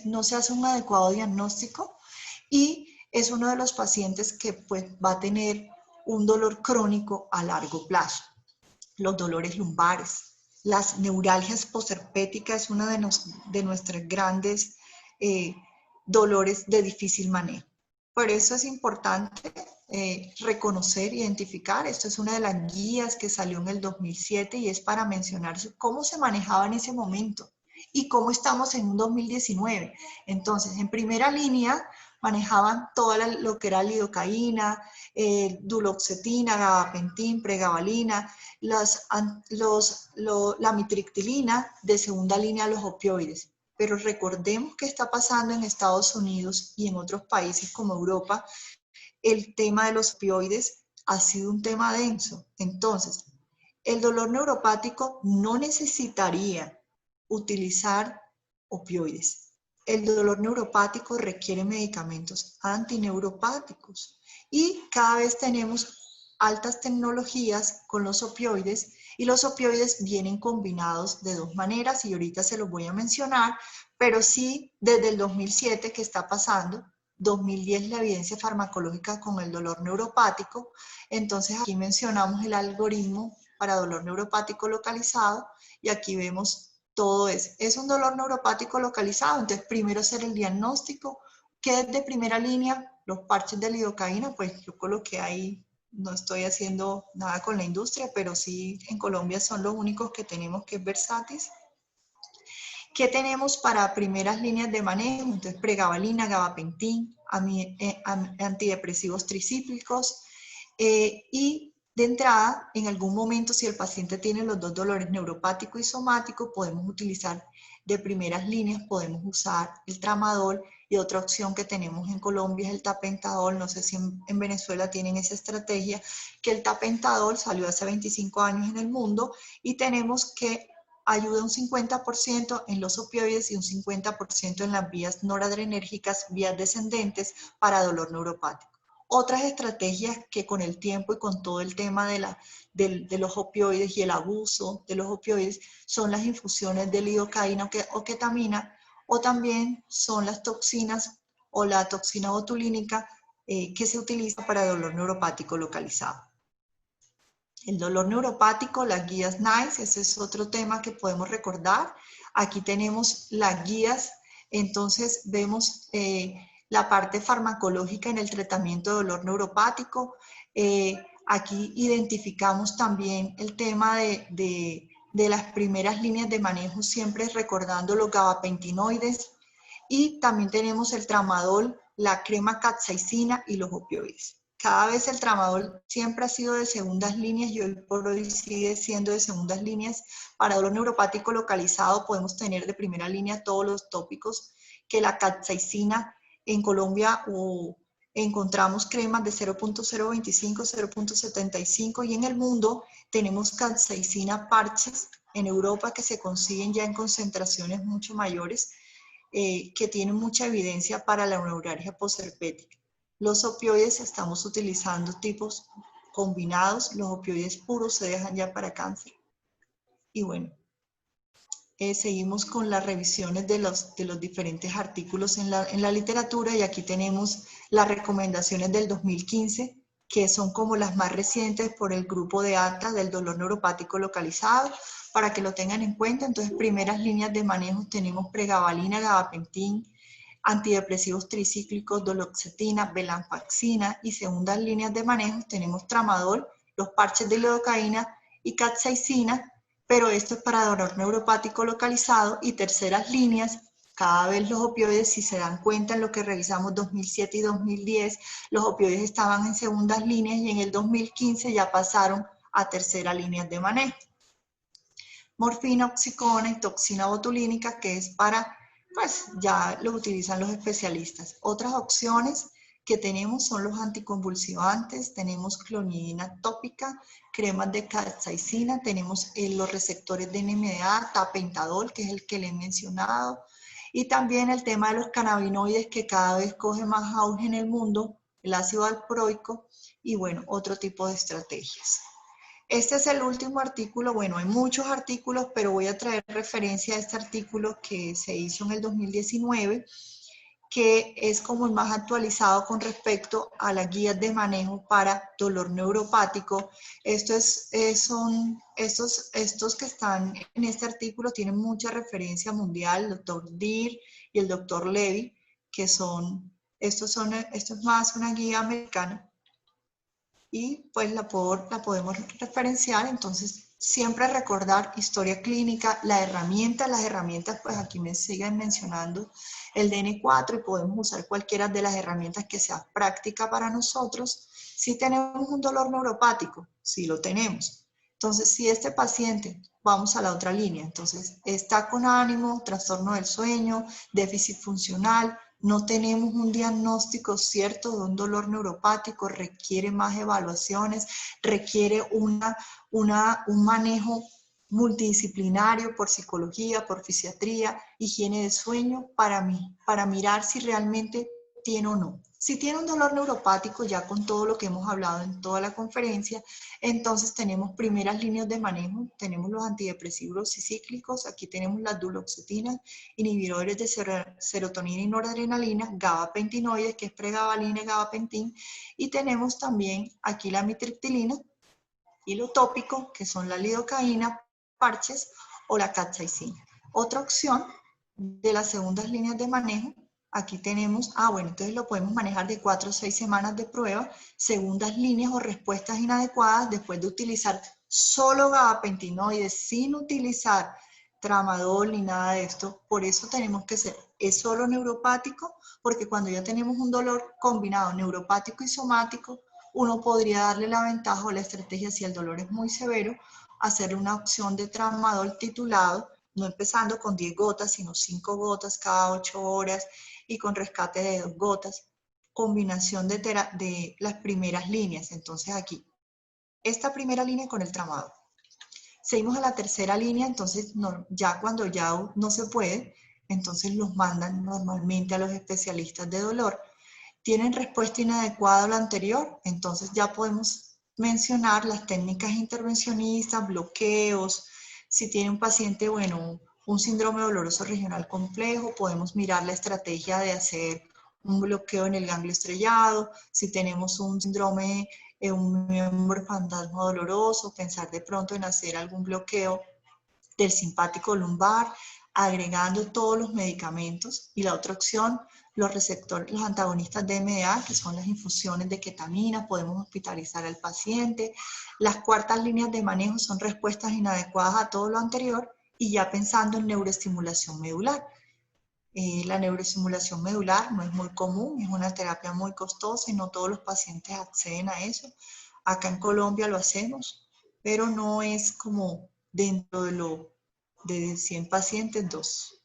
no se hace un adecuado diagnóstico y es uno de los pacientes que pues, va a tener un dolor crónico a largo plazo. Los dolores lumbares, las neuralgias posherpéticas es uno de nuestros grandes dolores de difícil manejo. Por eso es importante reconocer, identificar. Esto es una de las guías que salió en el 2007 y es para mencionar cómo se manejaba en ese momento y cómo estamos en un 2019. Entonces, en primera línea manejaban todo lo que era lidocaína, duloxetina, gabapentin, pregabalina, la mitriptilina, de segunda línea los opioides. Pero recordemos qué está pasando en Estados Unidos y en otros países como Europa. El tema de los opioides ha sido un tema denso. Entonces, el dolor neuropático no necesitaría utilizar opioides. El dolor neuropático requiere medicamentos antineuropáticos y cada vez tenemos altas tecnologías con los opioides y los opioides vienen combinados de dos maneras y ahorita se los voy a mencionar, pero sí desde el 2007 que está pasando, 2010 la evidencia farmacológica con el dolor neuropático, entonces aquí mencionamos el algoritmo para dolor neuropático localizado y aquí vemos todo eso. Es un dolor neuropático localizado, entonces primero hacer el diagnóstico, que es de primera línea, los parches de lidocaína, pues yo coloqué ahí, no estoy haciendo nada con la industria, pero sí en Colombia son los únicos que tenemos, que es Versatis. ¿Qué tenemos para primeras líneas de manejo? Entonces pregabalina, gabapentin, antidepresivos tricíclicos y de entrada, en algún momento, si el paciente tiene los dos dolores, neuropático y somático, podemos utilizar de primeras líneas, podemos usar el tramadol y otra opción que tenemos en Colombia es el tapentadol. No sé si en Venezuela tienen esa estrategia, que el tapentadol salió hace 25 años en el mundo y tenemos que ayuda un 50% en los opioides y un 50% en las vías noradrenérgicas, vías descendentes para dolor neuropático. Otras estrategias que con el tiempo y con todo el tema de los opioides y el abuso de los opioides son las infusiones de lidocaína o ketamina, o también son las toxinas o la toxina botulínica que se utiliza para dolor neuropático localizado. El dolor neuropático, las guías NICE, ese es otro tema que podemos recordar. Aquí tenemos las guías, entonces vemos la parte farmacológica en el tratamiento de dolor neuropático. Aquí identificamos también el tema de las primeras líneas de manejo, siempre recordando los gabapentinoides. Y también tenemos el tramadol, la crema capsaicina y los opioides. Cada vez el tramadol siempre ha sido de segundas líneas y hoy por hoy sigue siendo de segundas líneas. Para dolor neuropático localizado podemos tener de primera línea todos los tópicos, que la capsaicina en Colombia encontramos cremas de 0.025, 0.75 y en el mundo tenemos capsaicina parches en Europa que se consiguen ya en concentraciones mucho mayores, que tienen mucha evidencia para la neuralgia posherpética. Los opioides estamos utilizando tipos combinados, los opioides puros se dejan ya para cáncer. Y bueno, seguimos con las revisiones de los diferentes artículos en la literatura y aquí tenemos las recomendaciones del 2015, que son como las más recientes por el grupo de ATA del dolor neuropático localizado, para que lo tengan en cuenta. Entonces, primeras líneas de manejo tenemos pregabalina, gabapentin, antidepresivos tricíclicos, duloxetina, venlafaxina y segundas líneas de manejo tenemos tramadol, los parches de lidocaína y capsaicina, pero esto es para dolor neuropático localizado. Y terceras líneas, cada vez los opioides, si se dan cuenta en lo que revisamos 2007 y 2010, los opioides estaban en segundas líneas y en el 2015 ya pasaron a terceras líneas de manejo. morfina, oxicona y toxina botulínica, que es para, pues ya lo utilizan los especialistas. Otras opciones que tenemos son los anticonvulsivantes, tenemos clonidina tópica, cremas de capsaicina, tenemos los receptores de NMDA, tapentadol, que es el que le he mencionado, y también el tema de los cannabinoides, que cada vez coge más auge en el mundo, el ácido valproico, y bueno, otro tipo de estrategias. Este es el último artículo, bueno, hay muchos artículos, pero voy a traer referencia a este artículo que se hizo en el 2019, que es como el más actualizado con respecto a las guías de manejo para dolor neuropático. Estos que están en este artículo tienen mucha referencia mundial, el doctor Deer y el doctor Levy, que son, esto es más una guía americana, y pues la podemos referenciar. Entonces siempre recordar historia clínica, las herramientas pues aquí me siguen mencionando el DN4 y podemos usar cualquiera de las herramientas que sea práctica para nosotros. Si tenemos un dolor neuropático, si lo tenemos, entonces si este paciente, vamos a la otra línea, entonces está con ánimo, trastorno del sueño, déficit funcional, no tenemos un diagnóstico cierto de un dolor neuropático, requiere más evaluaciones, requiere un manejo multidisciplinario por psicología, por fisiatría, higiene de sueño, para mirar si realmente tiene o no. Si tiene un dolor neuropático, ya con todo lo que hemos hablado en toda la conferencia, entonces tenemos primeras líneas de manejo, tenemos los antidepresivos cíclicos, aquí tenemos las duloxetinas, inhibidores de serotonina y noradrenalina, gabapentinoides, que es pregabalina y gabapentin, y tenemos también aquí la amitriptilina, y lo tópico, que son la lidocaína, parches o la capsaicina. Otra opción de las segundas líneas de manejo, aquí tenemos, bueno, entonces lo podemos manejar de 4 o 6 semanas de prueba, segundas líneas o respuestas inadecuadas después de utilizar solo gabapentinoides, sin utilizar tramadol ni nada de esto. Por eso tenemos que ser, es solo neuropático, porque cuando ya tenemos un dolor combinado neuropático y somático, uno podría darle la ventaja o la estrategia, si el dolor es muy severo, hacerle una opción de tramadol titulado, no empezando con 10 gotas, sino 5 gotas cada 8 horas y con rescate de 2 gotas, combinación de las primeras líneas. Entonces aquí, esta primera línea con el tramadol. Seguimos a la tercera línea, entonces ya cuando ya no se puede, entonces los mandan normalmente a los especialistas de dolor. Tienen respuesta inadecuada a lo anterior, entonces ya podemos mencionar las técnicas intervencionistas, bloqueos. Si tiene un paciente, bueno, un síndrome doloroso regional complejo, podemos mirar la estrategia de hacer un bloqueo en el ganglio estrellado. Si tenemos un síndrome, un miembro fantasma doloroso, pensar de pronto en hacer algún bloqueo del simpático lumbar, agregando todos los medicamentos. Y la otra opción, los receptores, los antagonistas de NMDA, que son las infusiones de ketamina, podemos hospitalizar al paciente. Las cuartas líneas de manejo son respuestas inadecuadas a todo lo anterior, y ya pensando en neuroestimulación medular. La neuroestimulación medular no es muy común, es una terapia muy costosa y no todos los pacientes acceden a eso. Acá en Colombia lo hacemos, pero no es como dentro de 100 pacientes, 2.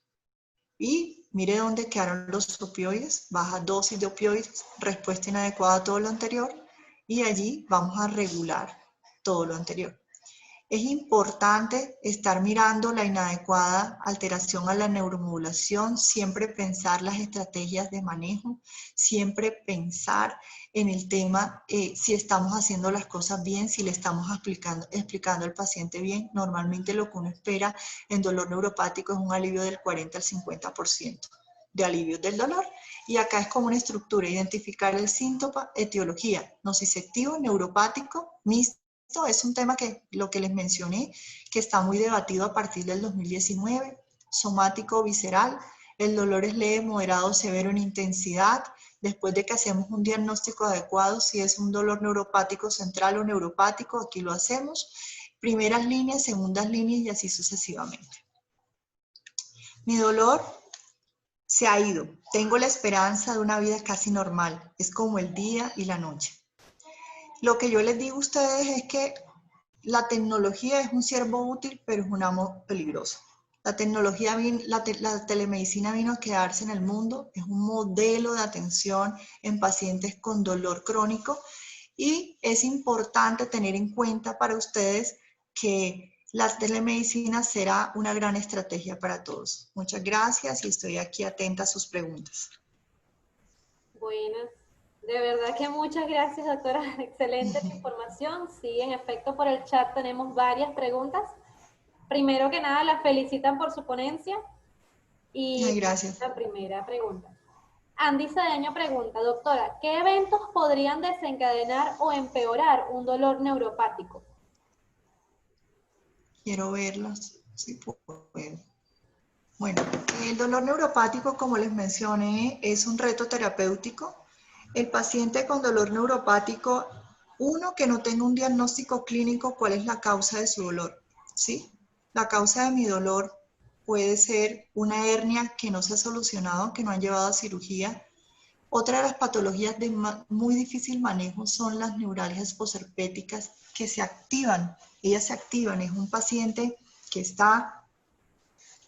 Y mire dónde quedaron los opioides, baja dosis de opioides, respuesta inadecuada a todo lo anterior, y allí vamos a regular todo lo anterior. Es importante estar mirando la inadecuada alteración a la neuromodulación, siempre pensar las estrategias de manejo, siempre pensar en el tema si estamos haciendo las cosas bien, si le estamos explicando al paciente bien. Normalmente lo que uno espera en dolor neuropático es un alivio del 40 al 50% de alivio del dolor. Y acá es como una estructura: identificar el síntoma, etiología, nociceptivo, neuropático, mixto. Esto es un tema que, lo que les mencioné, que está muy debatido a partir del 2019, somático visceral, el dolor es leve, moderado, severo en intensidad, después de que hacemos un diagnóstico adecuado, si es un dolor neuropático central o neuropático, aquí lo hacemos, primeras líneas, segundas líneas y así sucesivamente. Mi dolor se ha ido, tengo la esperanza de una vida casi normal, es como el día y la noche. Lo que yo les digo a ustedes es que la tecnología es un siervo útil, pero es un amo peligroso. La tecnología, la telemedicina vino a quedarse en el mundo, es un modelo de atención en pacientes con dolor crónico y es importante tener en cuenta para ustedes que la telemedicina será una gran estrategia para todos. Muchas gracias y estoy aquí atenta a sus preguntas. Buenas. De verdad que muchas gracias, doctora. Excelente la información. Sí, en efecto, por el chat tenemos varias preguntas. Primero que nada, la felicitan por su ponencia. Ay, Y gracias. la primera pregunta. Andy Cedeño pregunta, doctora, ¿qué eventos podrían desencadenar o empeorar un dolor neuropático? Quiero verlos, si puedo ver. Bueno, el dolor neuropático, como les mencioné, es un reto terapéutico. El paciente con dolor neuropático, uno, que no tenga un diagnóstico clínico, ¿cuál es la causa de su dolor? ¿Sí? La causa de mi dolor puede ser una hernia que no se ha solucionado, que no han llevado a cirugía. Otra de las patologías de muy difícil manejo son las neuralgias posherpéticas que se activan. Ellas se activan. Es un paciente que está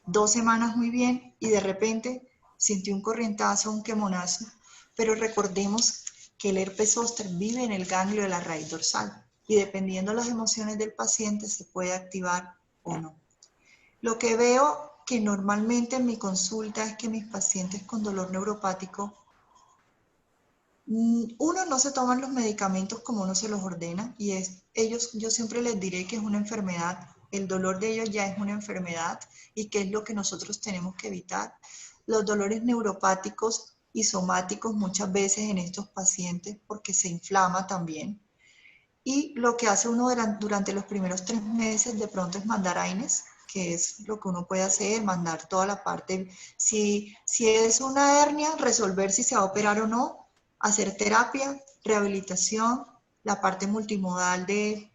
2 semanas muy bien y de repente sintió un corrientazo, un quemonazo, pero recordemos que el herpes zóster vive en el ganglio de la raíz dorsal y dependiendo de las emociones del paciente se puede activar o no. Lo que veo que normalmente en mi consulta es que mis pacientes con dolor neuropático, uno, no se toman los medicamentos como uno se los ordena y ellos, yo siempre les diré que es una enfermedad, el dolor de ellos ya es una enfermedad y que es lo que nosotros tenemos que evitar. Los dolores neuropáticos y somáticos muchas veces en estos pacientes porque se inflama también. Y lo que hace uno durante los primeros 3 meses de pronto es mandar AINES, que es lo que uno puede hacer, mandar toda la parte, si es una hernia, resolver si se va a operar o no, hacer terapia, rehabilitación, la parte multimodal de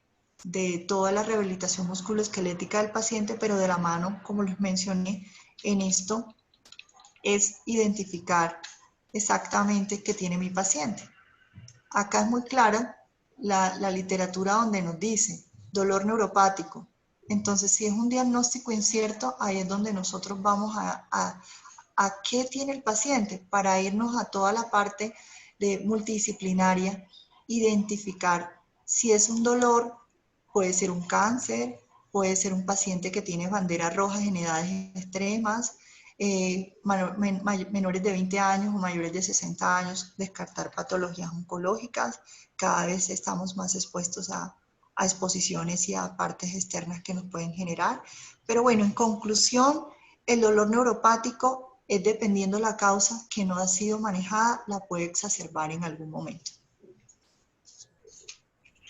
toda la rehabilitación musculoesquelética del paciente, pero de la mano, como les mencioné, en esto es identificar exactamente qué tiene mi paciente. Acá es muy clara la literatura donde nos dice dolor neuropático. Entonces, si es un diagnóstico incierto, ahí es donde nosotros vamos a qué tiene el paciente para irnos a toda la parte de multidisciplinaria, identificar si es un dolor, puede ser un cáncer, puede ser un paciente que tiene banderas rojas en edades extremas, menores de 20 años o mayores de 60 años, descartar patologías oncológicas. Cada vez estamos más expuestos a exposiciones y a partes externas que nos pueden generar. Pero bueno, en conclusión, el dolor neuropático es dependiendo la causa que no ha sido manejada, la puede exacerbar en algún momento.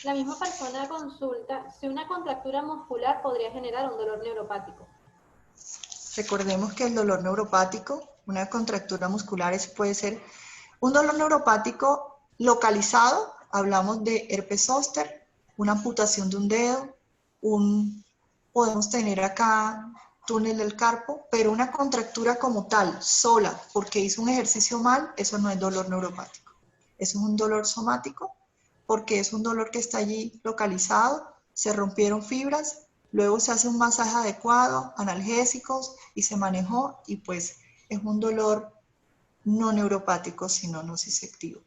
La misma persona consulta si una contractura muscular podría generar un dolor neuropático. Recordemos que el dolor neuropático, una contractura muscular, puede ser un dolor neuropático localizado, hablamos de herpes zóster, una amputación de un dedo, podemos tener acá túnel del carpo, pero una contractura como tal, sola, porque hizo un ejercicio mal, eso no es dolor neuropático. Eso es un dolor somático, porque es un dolor que está allí localizado, se rompieron fibras, luego se hace un masaje adecuado, analgésicos, y se manejó, y pues es un dolor no neuropático, sino nociceptivo.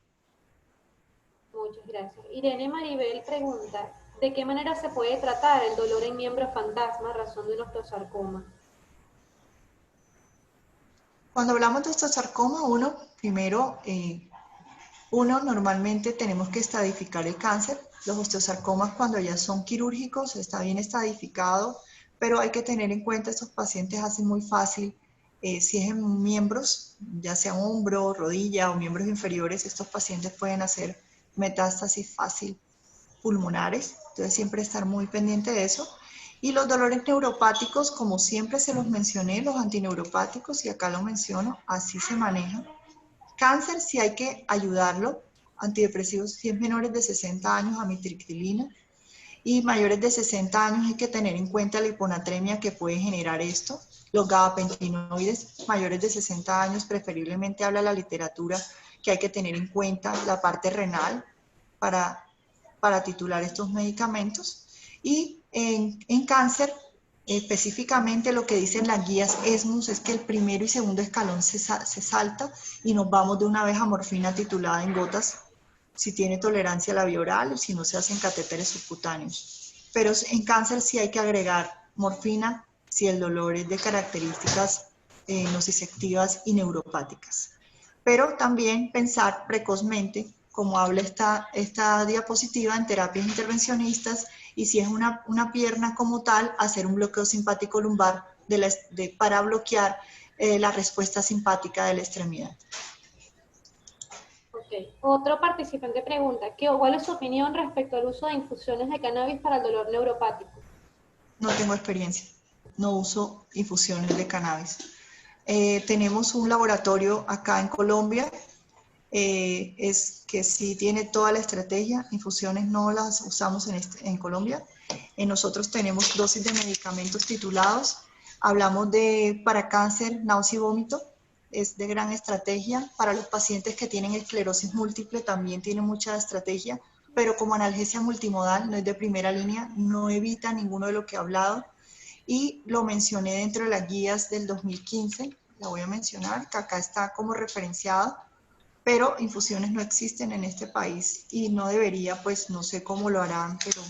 Muchas gracias. Irene Maribel pregunta, ¿de qué manera se puede tratar el dolor en miembro fantasma a razón de un osteosarcoma? Cuando hablamos de osteosarcoma, uno normalmente tenemos que estadificar el cáncer. Los osteosarcomas cuando ya son quirúrgicos está bien estadificado, pero hay que tener en cuenta estos pacientes hacen muy fácil, si es en miembros, ya sea hombro, rodilla o miembros inferiores, estos pacientes pueden hacer metástasis fácil pulmonares, entonces siempre estar muy pendiente de eso. Y los dolores neuropáticos, como siempre se los mencioné, los antineuropáticos, y acá lo menciono, así se maneja. Cáncer sí hay que ayudarlo, antidepresivos si es menores de 60 años, amitriptilina, y mayores de 60 años hay que tener en cuenta la hiponatremia que puede generar esto. Los gabapentinoides mayores de 60 años, preferiblemente habla la literatura que hay que tener en cuenta la parte renal para titular estos medicamentos. Y en cáncer, específicamente lo que dicen las guías ESMUS es que el primero y segundo escalón se salta y nos vamos de una vez a morfina titulada en gotas si tiene tolerancia a la vía oral, si no se hacen catéteres subcutáneos. Pero en cáncer sí hay que agregar morfina si el dolor es de características nociceptivas y neuropáticas. Pero también pensar precozmente, como habla esta diapositiva, en terapias intervencionistas, y si es una pierna como tal, hacer un bloqueo simpático lumbar para bloquear la respuesta simpática de la extremidad. Ok. Otro participante pregunta, ¿cuál es su opinión respecto al uso de infusiones de cannabis para el dolor neuropático? No tengo experiencia, no uso infusiones de cannabis. Tenemos un laboratorio acá en Colombia, es que sí tiene toda la estrategia, infusiones no las usamos en Colombia. Nosotros tenemos dosis de medicamentos titulados, hablamos de para cáncer, náusea y vómito, es de gran estrategia. Para los pacientes que tienen esclerosis múltiple también tiene mucha estrategia, pero como analgesia multimodal no es de primera línea, no evita ninguno de lo que he hablado. Y lo mencioné dentro de las guías del 2015, la voy a mencionar, que acá está como referenciado, pero infusiones no existen en este país y no debería, pues no sé cómo lo harán, pero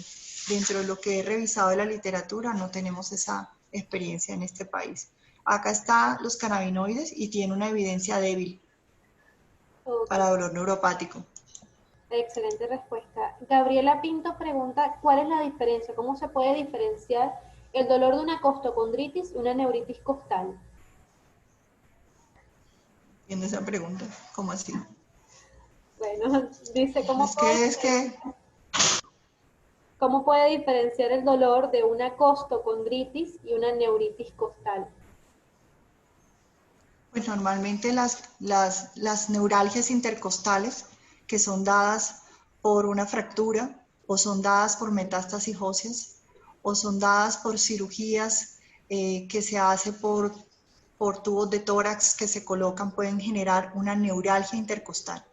dentro de lo que he revisado de la literatura no tenemos esa experiencia en este país. Acá están los cannabinoides y tiene una evidencia débil para dolor neuropático. Excelente respuesta. Gabriela Pinto pregunta, ¿cuál es la diferencia? ¿Cómo se puede diferenciar el dolor de una costocondritis y una neuritis costal? Entiendo esa pregunta, ¿cómo así? Bueno, dice, ¿cómo puede diferenciar el dolor de una costocondritis y una neuritis costal? Pues normalmente las neuralgias intercostales, que son dadas por una fractura, o son dadas por metástasis óseas, o son dadas por cirugías que se hace por tubos de tórax que se colocan, pueden generar una neuralgia intercostal.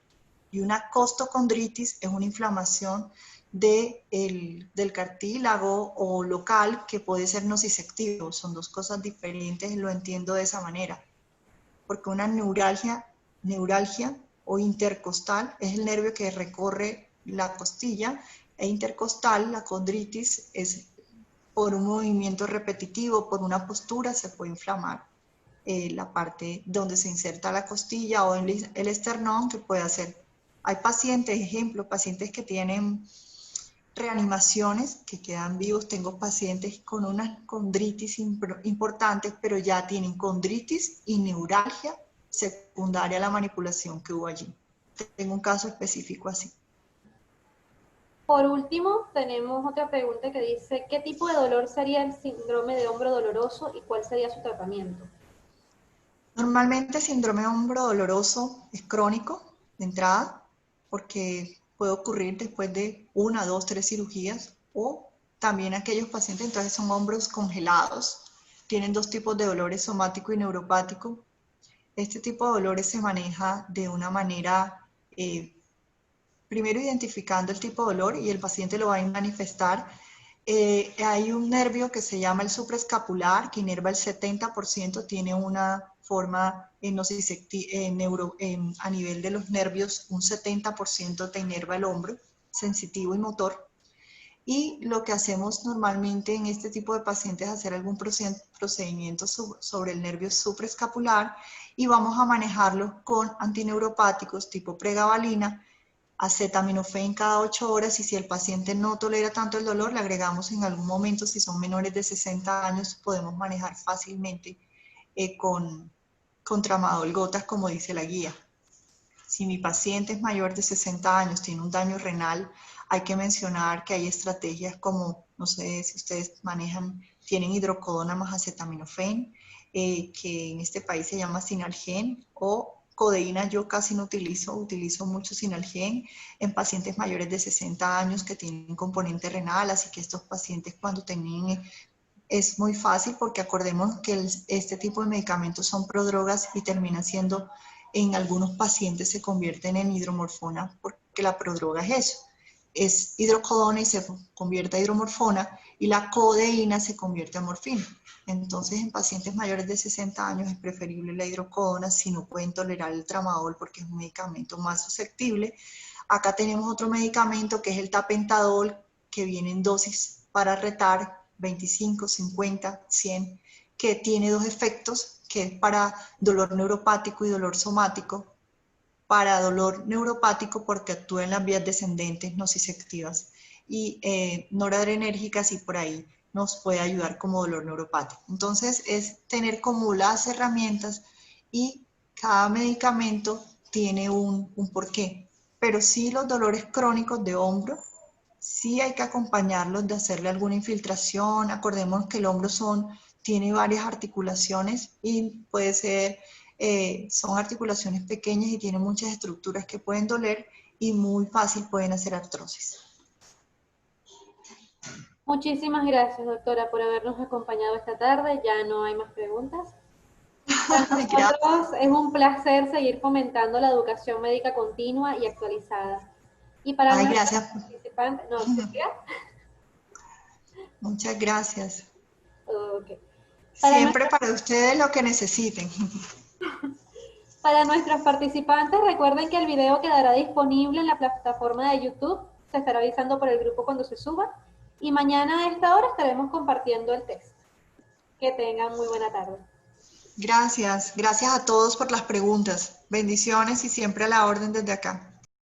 Y una costocondritis es una inflamación del cartílago o local que puede ser nociceptivo. Son dos cosas diferentes, lo entiendo de esa manera. Porque una neuralgia o intercostal es el nervio que recorre la costilla, e intercostal, la condritis, es por un movimiento repetitivo, por una postura, se puede inflamar la parte donde se inserta la costilla o el esternón, que puede hacer. Hay pacientes, ejemplo, pacientes que tienen reanimaciones, que quedan vivos. Tengo pacientes con unas condritis importantes, pero ya tienen condritis y neuralgia secundaria a la manipulación que hubo allí. Tengo un caso específico así. Por último, tenemos otra pregunta que dice, ¿qué tipo de dolor sería el síndrome de hombro doloroso y cuál sería su tratamiento? Normalmente el síndrome de hombro doloroso es crónico de entrada, porque puede ocurrir después de 1, 2, 3 cirugías, o también aquellos pacientes entonces son hombros congelados, tienen dos tipos de dolores, somático y neuropático. Este tipo de dolores se maneja de una manera, primero identificando el tipo de dolor, y el paciente lo va a manifestar. Hay un nervio que se llama el supraescapular, que inerva el 70%, tiene una forma a nivel de los nervios, un 70% te inerva el hombro, sensitivo y motor. Y lo que hacemos normalmente en este tipo de pacientes es hacer algún procedimiento sobre el nervio supraescapular, y vamos a manejarlo con antineuropáticos tipo pregabalina, acetaminofén cada 8 horas, y si el paciente no tolera tanto el dolor, le agregamos en algún momento, si son menores de 60 años, podemos manejar fácilmente con tramadol gotas, como dice la guía. Si mi paciente es mayor de 60 años, tiene un daño renal, hay que mencionar que hay estrategias como, no sé si ustedes manejan, tienen hidrocodona más acetaminofén, que en este país se llama Sinalgen, o codeína yo casi no utilizo mucho Sinalgen en pacientes mayores de 60 años que tienen componente renal, así que estos pacientes cuando tienen, es muy fácil, porque acordemos que este tipo de medicamentos son prodrogas y terminan siendo, en algunos pacientes se convierten en hidromorfona, porque la prodroga es eso. es hidrocodona y se convierte a hidromorfona, y la codeína se convierte a morfina. Entonces, en pacientes mayores de 60 años es preferible la hidrocodona si no pueden tolerar el tramadol porque es un medicamento más susceptible. Acá tenemos otro medicamento que es el tapentadol, que viene en dosis para retar 25, 50, 100, que tiene dos efectos, que es para dolor neuropático y dolor somático. Para dolor neuropático porque actúa en las vías descendentes nociceptivas, y noradrenérgicas, y por ahí nos puede ayudar como dolor neuropático. Entonces es tener como las herramientas, y cada medicamento tiene un porqué. Pero sí, los dolores crónicos de hombro, sí hay que acompañarlos de hacerle alguna infiltración. Acordemos que el hombro tiene varias articulaciones y puede ser, son articulaciones pequeñas y tienen muchas estructuras que pueden doler y muy fácil pueden hacer artrosis. Muchísimas gracias, doctora, por habernos acompañado esta tarde. Ya no hay más preguntas. Para nosotros es un placer seguir fomentando la educación médica continua y actualizada. Y para Ay, nuestros gracias. participantes, no, Muchas gracias. okay. Siempre para ustedes lo que necesiten. Para nuestros participantes, recuerden que el video quedará disponible en la plataforma de YouTube. Se estará avisando por el grupo cuando se suba. Y mañana a esta hora estaremos compartiendo el texto. Que tengan muy buena tarde. Gracias. Gracias a todos por las preguntas. Bendiciones y siempre a la orden desde acá.